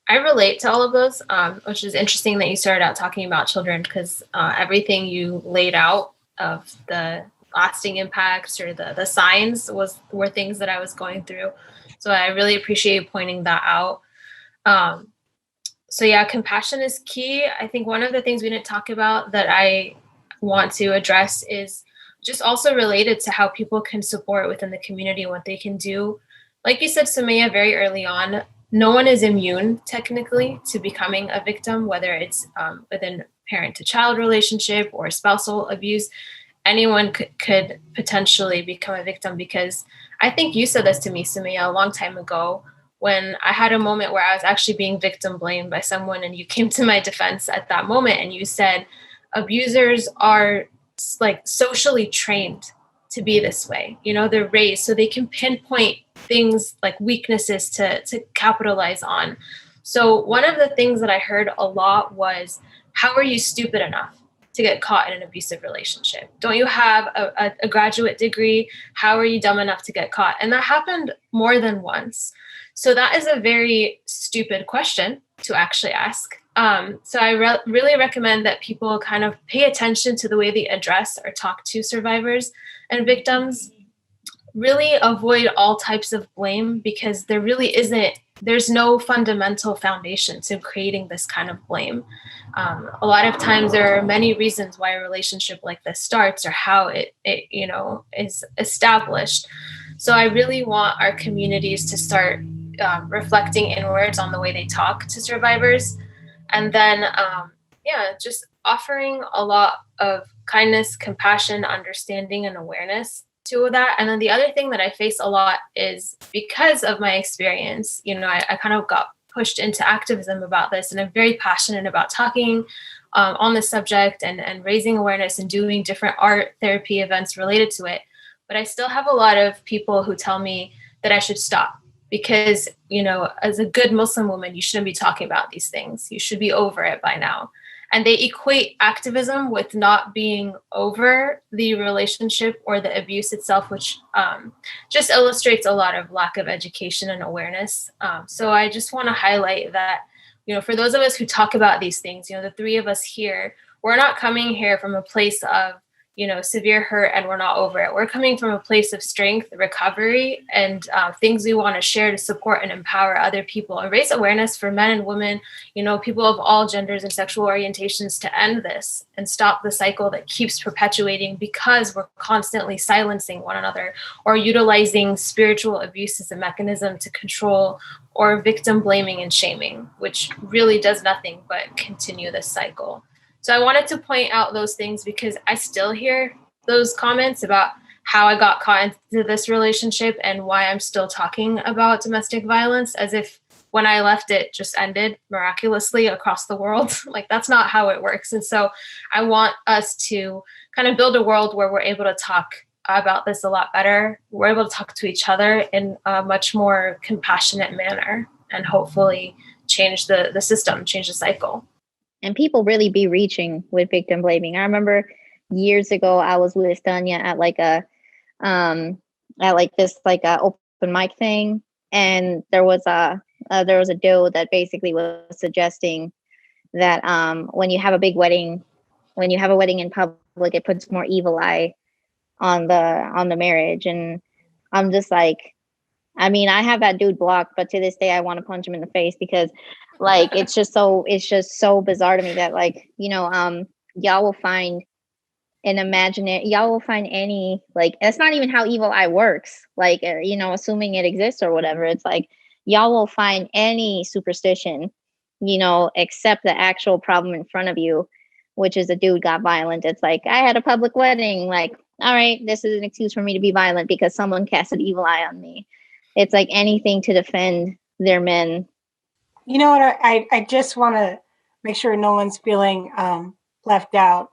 I relate to all of those, which is interesting that you started out talking about children, because everything you laid out of the lasting impacts or the signs were things that I was going through. So I really appreciate you pointing that out. So yeah, compassion is key. I think one of the things we didn't talk about that I want to address is just also related to how people can support within the community and what they can do. Like you said, Sumiyah, very early on, no one is immune technically to becoming a victim, whether it's within parent-to-child relationship or spousal abuse. Anyone could potentially become a victim, because I think you said this to me, Sumiyah, a long time ago, when I had a moment where I was actually being victim blamed by someone, and you came to my defense at that moment and you said, abusers are like socially trained to be this way. They're raised so they can pinpoint things like weaknesses to capitalize on. So one of the things that I heard a lot was, how are you stupid enough to get caught in an abusive relationship? Don't you have a graduate degree? How are you dumb enough to get caught? And that happened more than once. So that is a very stupid question to actually ask. So I really recommend that people kind of pay attention to the way they address or talk to survivors and victims. Really avoid all types of blame, because there's no fundamental foundation to creating this kind of blame. A lot of times there are many reasons why a relationship like this starts, or how it is established. So I really want our communities to start reflecting inwards on the way they talk to survivors. And then, just offering a lot of kindness, compassion, understanding, and awareness to that. And then the other thing that I face a lot is, because of my experience, I kind of got pushed into activism about this, and I'm very passionate about talking on this subject and raising awareness and doing different art therapy events related to it. But I still have a lot of people who tell me that I should stop, because, as a good Muslim woman, you shouldn't be talking about these things. You should be over it by now. And they equate activism with not being over the relationship or the abuse itself, which just illustrates a lot of lack of education and awareness. So I just want to highlight that, for those of us who talk about these things, the three of us here, we're not coming here from a place of, severe hurt and we're not over it. We're coming from a place of strength, recovery, and things we want to share to support and empower other people and raise awareness for men and women, people of all genders and sexual orientations, to end this and stop the cycle that keeps perpetuating, because we're constantly silencing one another or utilizing spiritual abuse as a mechanism to control, or victim blaming and shaming, which really does nothing but continue this cycle. So I wanted to point out those things, because I still hear those comments about how I got caught into this relationship and why I'm still talking about domestic violence, as if when I left it just ended miraculously across the world. Like, that's not how it works. And so I want us to kind of build a world where we're able to talk about this a lot better. We're able to talk to each other in a much more compassionate manner, and hopefully change the system, change the cycle. And people really be reaching with victim blaming. I remember years ago, I was with Dania at like a at like this like open mic thing, and there was a dude that basically was suggesting that when you have a big wedding, when you have a wedding in public, it puts more evil eye on the marriage. And I'm just like, I mean, I have that dude blocked, but to this day I want to punch him in the face, because like it's just so bizarre to me that, like, y'all will find y'all will find any, like, that's not even how evil eye works, like, assuming it exists or whatever. It's like y'all will find any superstition, except the actual problem in front of you, which is a dude got violent. It's like, I had a public wedding, like, all right, this is an excuse for me to be violent because someone cast an evil eye on me. It's like anything to defend their men. You know what? I just want to make sure no one's feeling left out.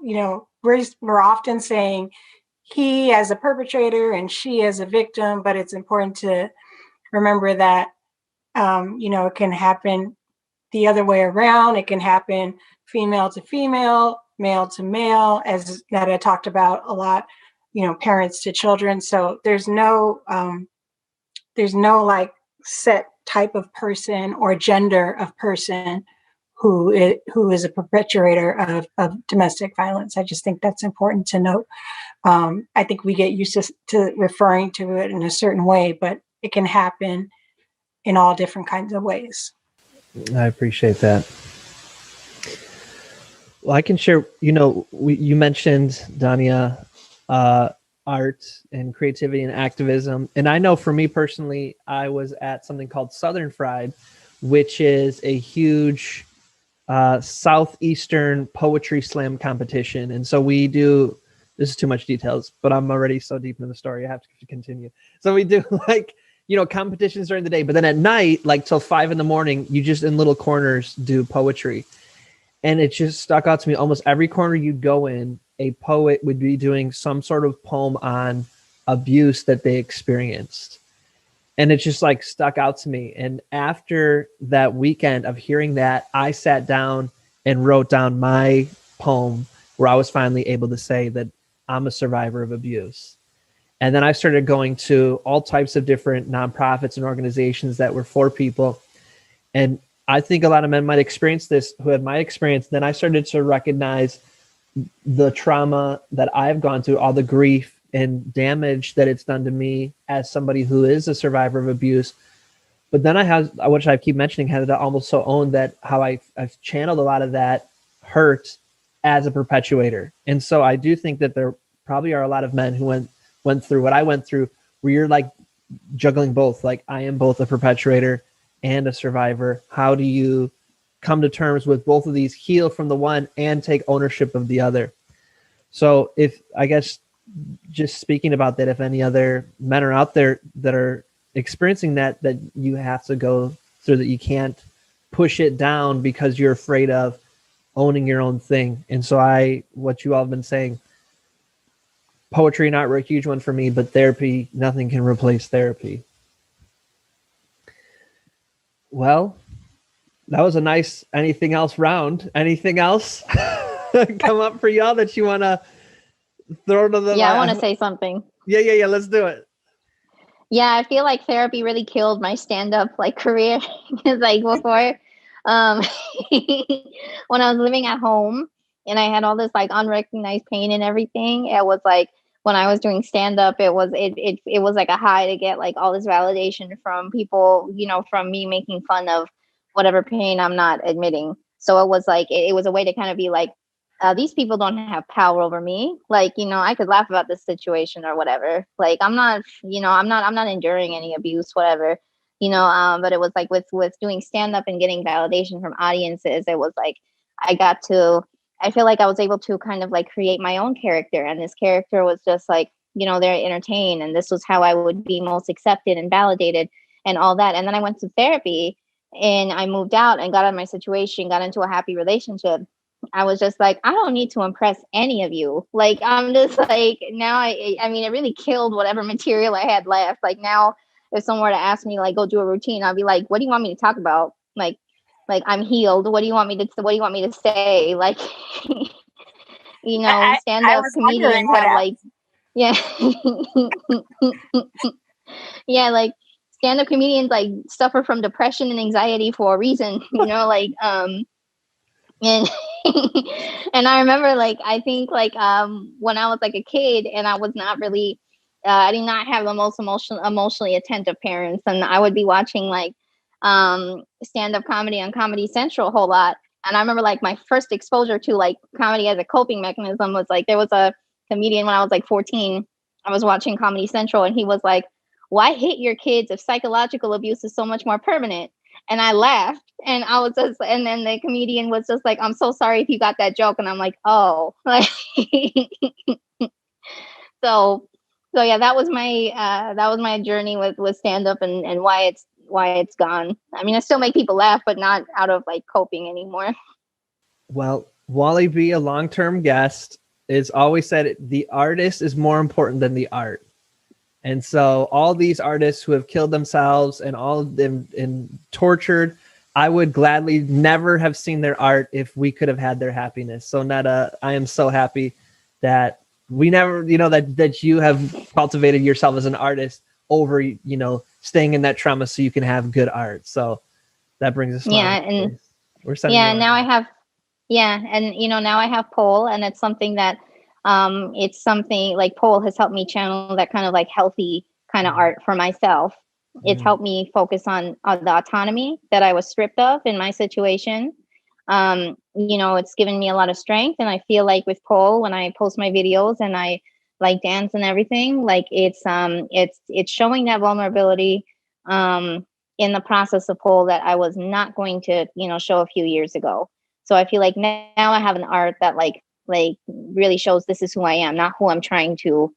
We're often saying he as a perpetrator and she as a victim, but it's important to remember that it can happen the other way around. It can happen female to female, male to male, as Neda talked about a lot. Parents to children. So there's no like set type of person or gender of person who is a perpetrator of domestic violence. I just think that's important to note. I think we get used to referring to it in a certain way, but it can happen in all different kinds of ways. I appreciate that. Well, I can share, you mentioned, Dania, art and creativity and activism. And I know for me personally, I was at something called Southern Fried, which is a huge Southeastern poetry slam competition. And so we do, this is too much details, but I'm already so deep in the story, I have to continue. So we do like, competitions during the day, but then at night, like till 5 a.m, you just in little corners do poetry. And it just stuck out to me. Almost every corner you go in, a poet would be doing some sort of poem on abuse that they experienced. And it just like stuck out to me. And after that weekend of hearing that, I sat down and wrote down my poem where I was finally able to say that I'm a survivor of abuse. And then I started going to all types of different nonprofits and organizations that were for people. And I think a lot of men might experience this who had my experience. Then I started to recognize the trauma that I've gone through, all the grief and damage that it's done to me as somebody who is a survivor of abuse. But then I have, which I keep mentioning, had to almost so own that how I've channeled a lot of that hurt as a perpetuator. And so I do think that there probably are a lot of men who went through what I went through, where you're like juggling both. Like, I am both a perpetuator and a survivor. How do you come to terms with both of these, heal from the one and take ownership of the other? So if, I guess, just speaking about that, if any other men are out there that are experiencing that you have to go through, that you can't push it down because you're afraid of owning your own thing. And so what you all have been saying, poetry, not a huge one for me, but therapy, nothing can replace therapy. Well, that was a nice anything else round. Anything else come up for y'all that you want to throw to the... Yeah, I want to say something. Yeah, let's do it. Yeah, I feel like therapy really killed my stand-up like career. Because like before, when I was living at home and I had all this like unrecognized pain and everything, it was like when I was doing stand-up, it was like a high to get like all this validation from people, from me making fun of whatever pain I'm not admitting. So it was like it was a way to kind of be like, these people don't have power over me. Like, I could laugh about this situation or whatever. Like, I'm not enduring any abuse, whatever, but it was like with doing stand up and getting validation from audiences, it was like, I feel like I was able to kind of like create my own character. And this character was just like, they're entertained. And this was how I would be most accepted and validated and all that. And then I went to therapy and I moved out and got out of my situation, got into a happy relationship. I was just like, I don't need to impress any of you. Like, I'm just like, now I mean, it really killed whatever material I had left. Like now, if someone were to ask me, like, go do a routine, I'd be like, what do you want me to talk about? Like I'm healed. What do you want me to say? Like, stand-up comedians have like, Yeah. Yeah, like stand-up comedians like suffer from depression and anxiety for a reason, like and and I remember like I think like when I was like a kid and I was not really I did not have the most emotionally attentive parents, and I would be watching like stand-up comedy on Comedy Central a whole lot. And I remember like my first exposure to like comedy as a coping mechanism was like there was a comedian when I was like 14. I was watching Comedy Central and he was like, "Why hit your kids if psychological abuse is so much more permanent?" And I laughed, and I was just, and then the comedian was just like, "I'm so sorry if you got that joke." And I'm like, "Oh," like, so, so yeah, that was my journey with stand up and why it's gone. I mean, I still make people laugh, but not out of like coping anymore. Well, Wally B, a long-term guest, has always said the artist is more important than the art. And so all these artists who have killed themselves and all of them and tortured, I would gladly never have seen their art if we could have had their happiness. So Neda, I am so happy that we never, that you have cultivated yourself as an artist over, staying in that trauma so you can have good art. So that brings us. Yeah. And we're sending yeah, now I have, yeah. And, now I have pole, and it's something that, it's something like pole has helped me channel that kind of like healthy kind of art for myself. It's helped me focus on the autonomy that I was stripped of in my situation. It's given me a lot of strength, and I feel like with pole, when I post my videos and I like dance and everything, like it's showing that vulnerability in the process of pole that I was not going to show a few years ago. So I feel like now I have an art that like really shows this is who I am, not who I'm trying to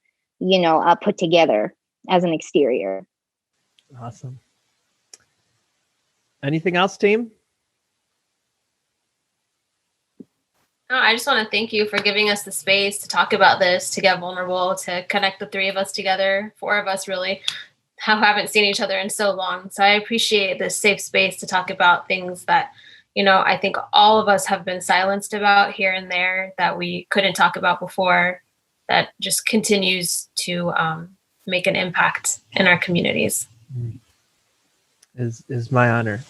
put together as an exterior. Awesome. Anything else, team? No, I just want to thank you for giving us the space to talk about this, to get vulnerable, to connect the three of us together, four of us really, who haven't seen each other in so long. So I appreciate this safe space to talk about things that, I think all of us have been silenced about here and there that we couldn't talk about before, that just continues to make an impact in our communities. Is my honor.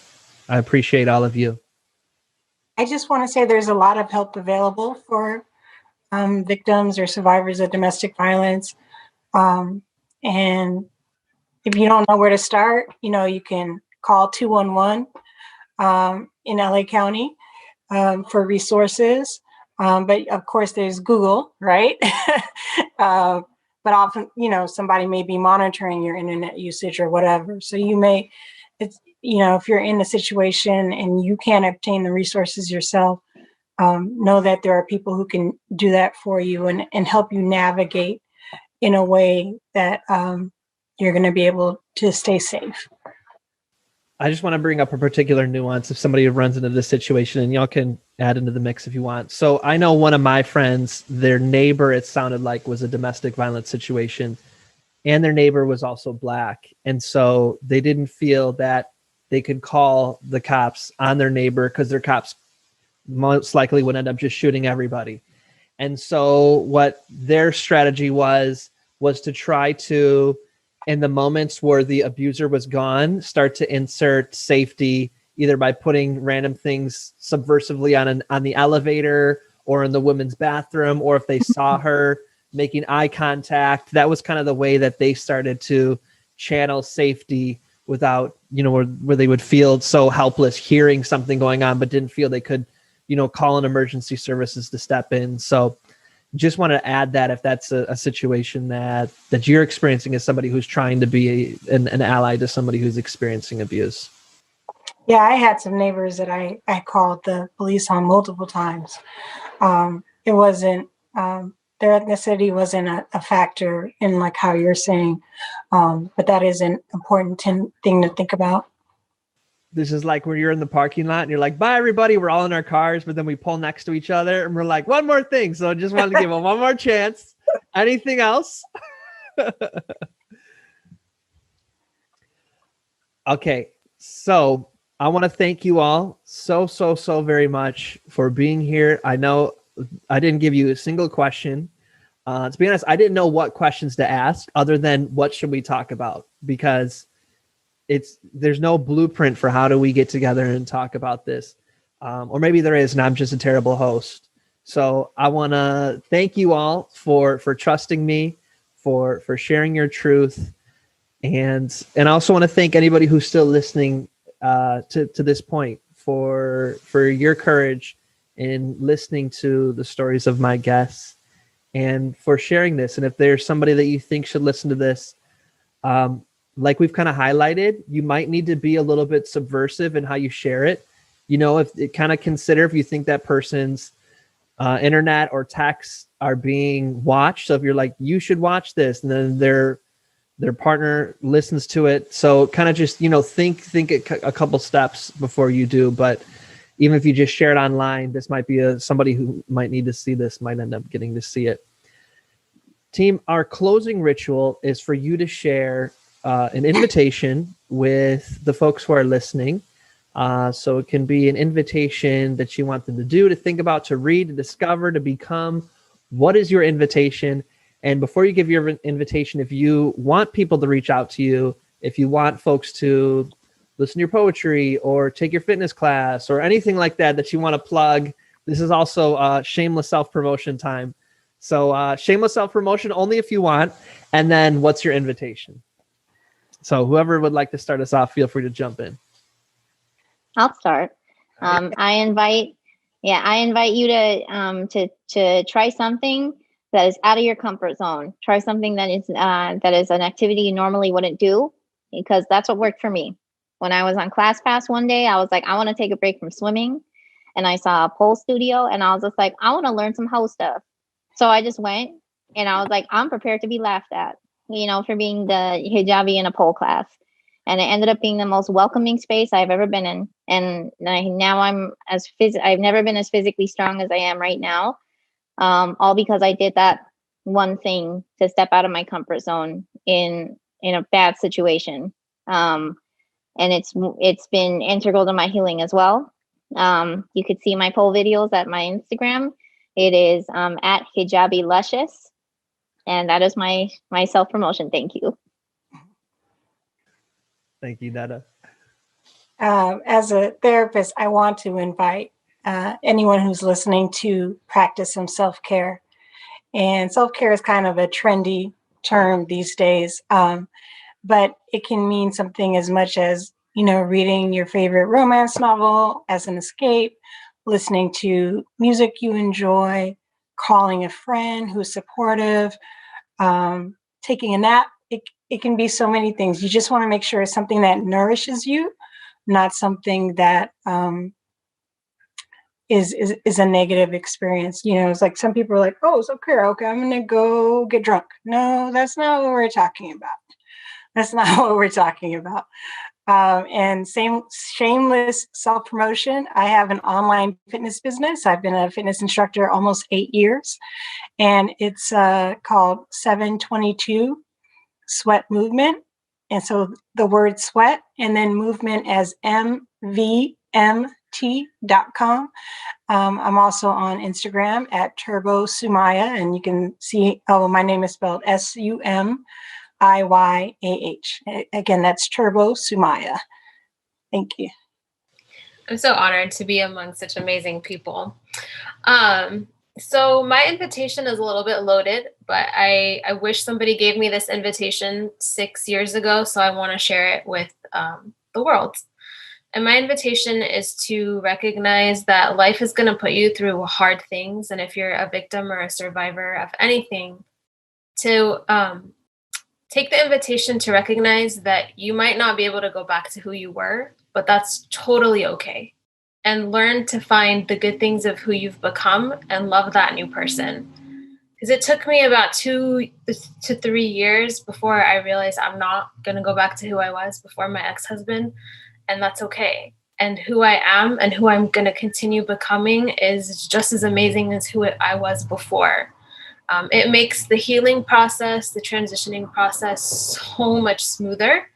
I appreciate all of you. I just want to say there's a lot of help available for victims or survivors of domestic violence. And if you don't know where to start, you can call 211 in LA County for resources. But of course, there's Google, right? But often, somebody may be monitoring your internet usage or whatever. So if you're in a situation and you can't obtain the resources yourself, know that there are people who can do that for you and help you navigate in a way that you're going to be able to stay safe. I just want to bring up a particular nuance if somebody runs into this situation, and y'all can add into the mix if you want. So I know one of my friends, their neighbor, it sounded like, was a domestic violence situation, and their neighbor was also Black. And so they didn't feel that they could call the cops on their neighbor because their cops most likely would end up just shooting everybody. And so what their strategy was to try to, in the moments where the abuser was gone, start to insert safety, either by putting random things subversively on the elevator or in the women's bathroom, or if they saw her making eye contact. That was kind of the way that they started to channel safety without, where they would feel so helpless hearing something going on, but didn't feel they could, call an emergency services to step in. So just want to add that if that's a situation that you're experiencing as somebody who's trying to be an ally to somebody who's experiencing abuse. Yeah, I had some neighbors that I called the police on multiple times. It wasn't, their ethnicity wasn't a factor in like how you're saying, but that is an important thing to think about. This is like when you're in the parking lot and you're like, bye, everybody. We're all in our cars, but then we pull next to each other and we're like, one more thing. So I just wanted to give them one more chance. Anything else? Okay. So I want to thank you all so very much for being here. I know I didn't give you a single question, To be honest, I didn't know what questions to ask other than what should we talk about, because there's no blueprint for how do we get together and talk about this. Or maybe there is, and I'm just a terrible host. So I want to thank you all for trusting me, for sharing your truth. And I also want to thank anybody who's still listening to this point for your courage in listening to the stories of my guests and for sharing this. And if there's somebody that you think should listen to this, like we've kind of highlighted, you might need to be a little bit subversive in how you share it. You know, if you think that person's internet or texts are being watched. So if you're like, you should watch this, and then their partner listens to it. So kind of just, think a couple steps before you do. But even if you just share it online, this might be somebody who might need to see this, might end up getting to see it. Team, our closing ritual is for you to share an invitation with the folks who are listening. So it can be an invitation that you want them to do, to think about, to read, to discover, to become. What is your invitation? And before you give your invitation, if you want people to reach out to you, if you want folks to listen to your poetry or take your fitness class or anything like that you want to plug, this is also shameless self-promotion time. So shameless self-promotion only if you want. And then what's your invitation? So whoever would like to start us off, feel free to jump in. I'll start. I invite you to try something that is out of your comfort zone. Try something that is an activity you normally wouldn't do, because that's what worked for me. When I was on ClassPass one day, I was like, I want to take a break from swimming, and I saw a pole studio, and I was just like, I want to learn some hoe stuff. So I just went, and I was like, I'm prepared to be laughed at, for being the hijabi in a pole class. And it ended up being the most welcoming space I've ever been in. And now I've never been as physically strong as I am right now. All because I did that one thing to step out of my comfort zone in a bad situation. And it's been integral to my healing as well. You could see my pole videos at my Instagram. It is at Hijabi Luscious. And that is my self-promotion. Thank you. Thank you, Neda. As a therapist, I want to invite anyone who's listening to practice some self-care. And self-care is kind of a trendy term these days, but it can mean something as much as, reading your favorite romance novel as an escape, listening to music you enjoy, calling a friend who's supportive, taking a nap. It can be so many things. You just want to make sure it's something that nourishes you, not something that is a negative experience. It's like some people are like, oh, it's okay, I'm gonna go get drunk. No, that's not what we're talking about. That's not what we're talking about. And shameless self-promotion. I have an online fitness business. I've been a fitness instructor almost 8 years, and it's called 722 Sweat Movement. And so the word sweat and then movement as MVMT.com. I'm also on Instagram at Turbo Sumiyah, and you can see, my name is spelled Sumiyah. Again, that's Turbo Sumiyah. Thank you. I'm so honored to be among such amazing people. So my invitation is a little bit loaded, but I wish somebody gave me this invitation 6 years ago, so I want to share it with the world. And my invitation is to recognize that life is going to put you through hard things. And if you're a victim or a survivor of anything, to take the invitation to recognize that you might not be able to go back to who you were, but that's totally okay. And learn to find the good things of who you've become and love that new person. Because it took me about 2 to 3 years before I realized I'm not going to go back to who I was before my ex-husband. And that's okay. And who I am and who I'm going to continue becoming is just as amazing as who I was before. It makes the healing process, the transitioning process so much smoother.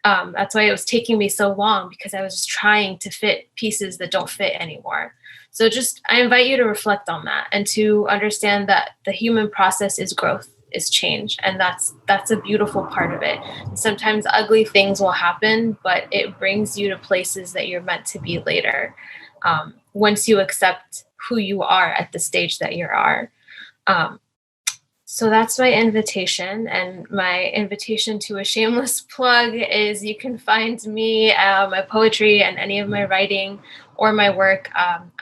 That's why it was taking me so long, because I was just trying to fit pieces that don't fit anymore. So I invite you to reflect on that and to understand that the human process is growth, is change. And that's a beautiful part of it. Sometimes ugly things will happen, but it brings you to places that you're meant to be later. Once you accept who you are at the stage that you are. So that's my invitation, and my invitation to a shameless plug is you can find me, my poetry and any of my writing or my work on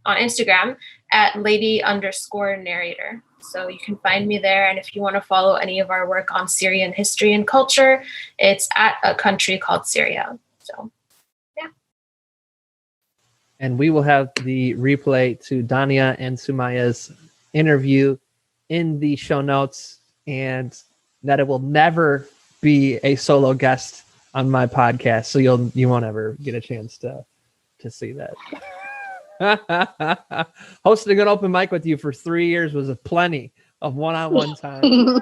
Instagram at lady_narrator. So you can find me there. And if you want to follow any of our work on Syrian history and culture, it's at a country called Syria. So, yeah. And we will have the replay to Dania and Sumiyah's interview in the show notes, and that it will never be a solo guest on my podcast. So you won't ever get a chance to see that. Hosting an open mic with you for 3 years was a plenty of one-on-one time. You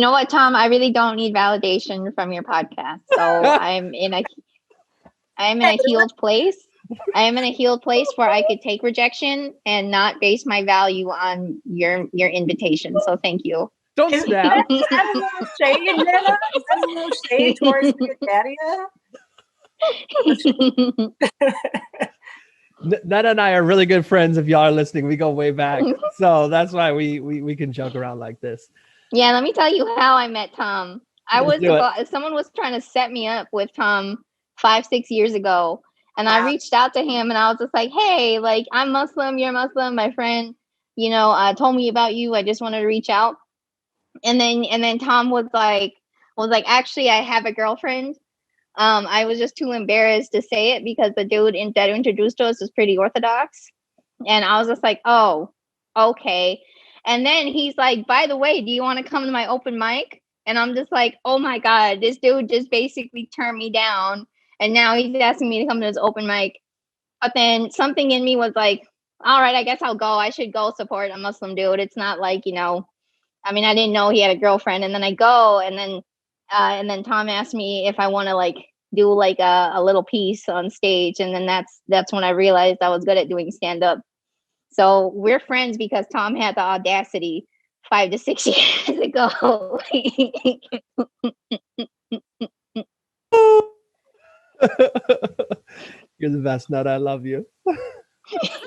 know what, Tom? I really don't need validation from your podcast. So I'm in a healed place. I am in a healed place where I could take rejection and not base my value on your invitation. So thank you. Don't snap. Is that a little shade, Neda? Is that a little shade towards your Dania? Neda and I are really good friends. If y'all are listening, we go way back. So that's why we can joke around like this. Yeah, let me tell you how I met Tom. Someone was trying to set me up with Tom 5-6 years ago. And I reached out to him and I was just like, hey, like, I'm Muslim, you're Muslim. My friend, told me about you. I just wanted to reach out. And then Tom was like, actually, I have a girlfriend. I was just too embarrassed to say it because the dude that introduced us was pretty orthodox. And I was just like, oh, okay. And then he's like, by the way, do you want to come to my open mic? And I'm just like, oh my God, this dude just basically turned me down. And now he's asking me to come to his open mic. But then something in me was like, all right, I guess I'll go. I should go support a Muslim dude. It's not like, I didn't know he had a girlfriend. And then I go, and then Tom asked me if I want to like do like a little piece on stage. And then that's when I realized I was good at doing stand up. So we're friends because Tom had the audacity 5 to 6 years ago. You're the best, Neda. I love you.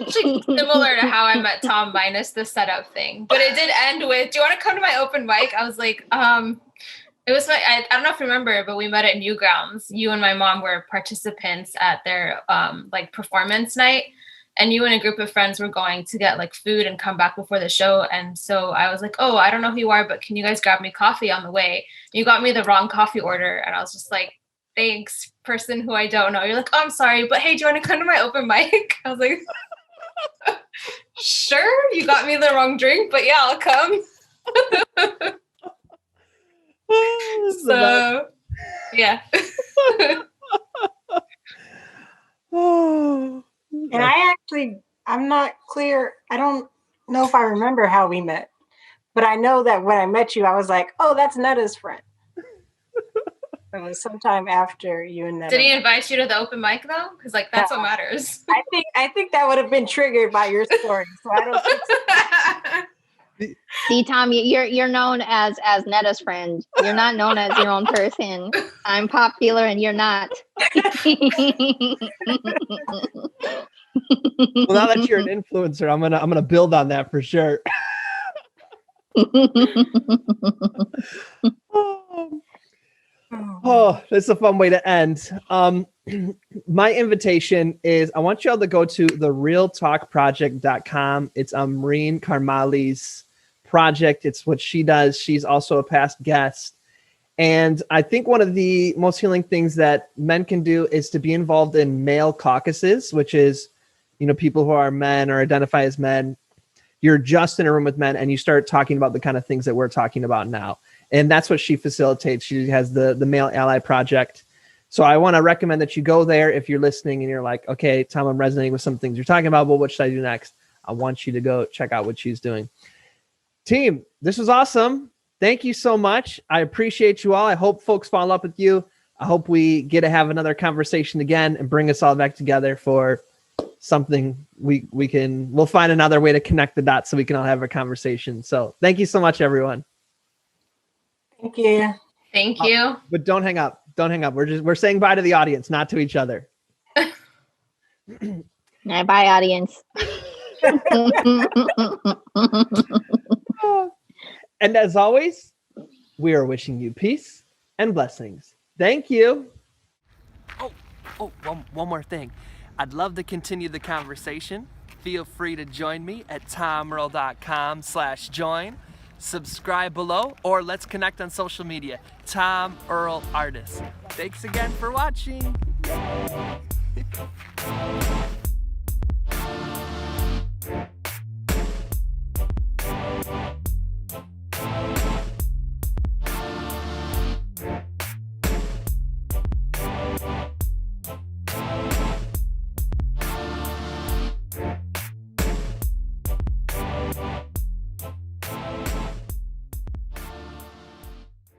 Actually, similar to how I met Tom, minus the setup thing. But it did end with, do you want to come to my open mic? I was like, it was I don't know if you remember, but we met at Newgrounds. You and my mom were participants at their like performance night. And you and a group of friends were going to get like food and come back before the show. And so I was like, oh, I don't know who you are, but can you guys grab me coffee on the way? You got me the wrong coffee order. And I was just like, thanks, person who I don't know. You're like, oh, I'm sorry, but hey, do you want to come to my open mic? I was like, sure, you got me the wrong drink, but yeah, I'll come. So, yeah. And I'm not clear. I don't know if I remember how we met, but I know that when I met you, I was like, oh, that's Neda's friend. It was sometime after you and Neda. Did he invite you to the open mic though? Because like that's what matters. I think that would have been triggered by your story. So I don't think so. See, Tom, you're known as Neda's friend. You're not known as your own person. I'm popular and you're not. Well, now that you're an influencer, I'm gonna build on that for sure. Oh, that's a fun way to end. My invitation is I want you all to go to therealtalkproject.com. It's Maureen Karmali's project. It's what she does. She's also a past guest. And I think one of the most healing things that men can do is to be involved in male caucuses, which is, people who are men or identify as men. You're just in a room with men and you start talking about the kind of things that we're talking about now. And that's what she facilitates. She has the Male Ally Project. So I want to recommend that you go there if you're listening and you're like, okay, Tom, I'm resonating with some things you're talking about, but what should I do next? I want you to go check out what she's doing. Team, this was awesome. Thank you so much. I appreciate you all. I hope folks follow up with you. I hope we get to have another conversation again and bring us all back together for something we'll find another way to connect the dots so we can all have a conversation. So thank you so much, everyone. Thank you. Thank you. But don't hang up. Don't hang up. We're saying bye to the audience, not to each other. Bye, audience. And as always, we are wishing you peace and blessings. Thank you. One more thing. I'd love to continue the conversation. Feel free to join me at tomearl.com/join. Subscribe below, or let's connect on social media. Tom Earl Artist. Thanks again for watching.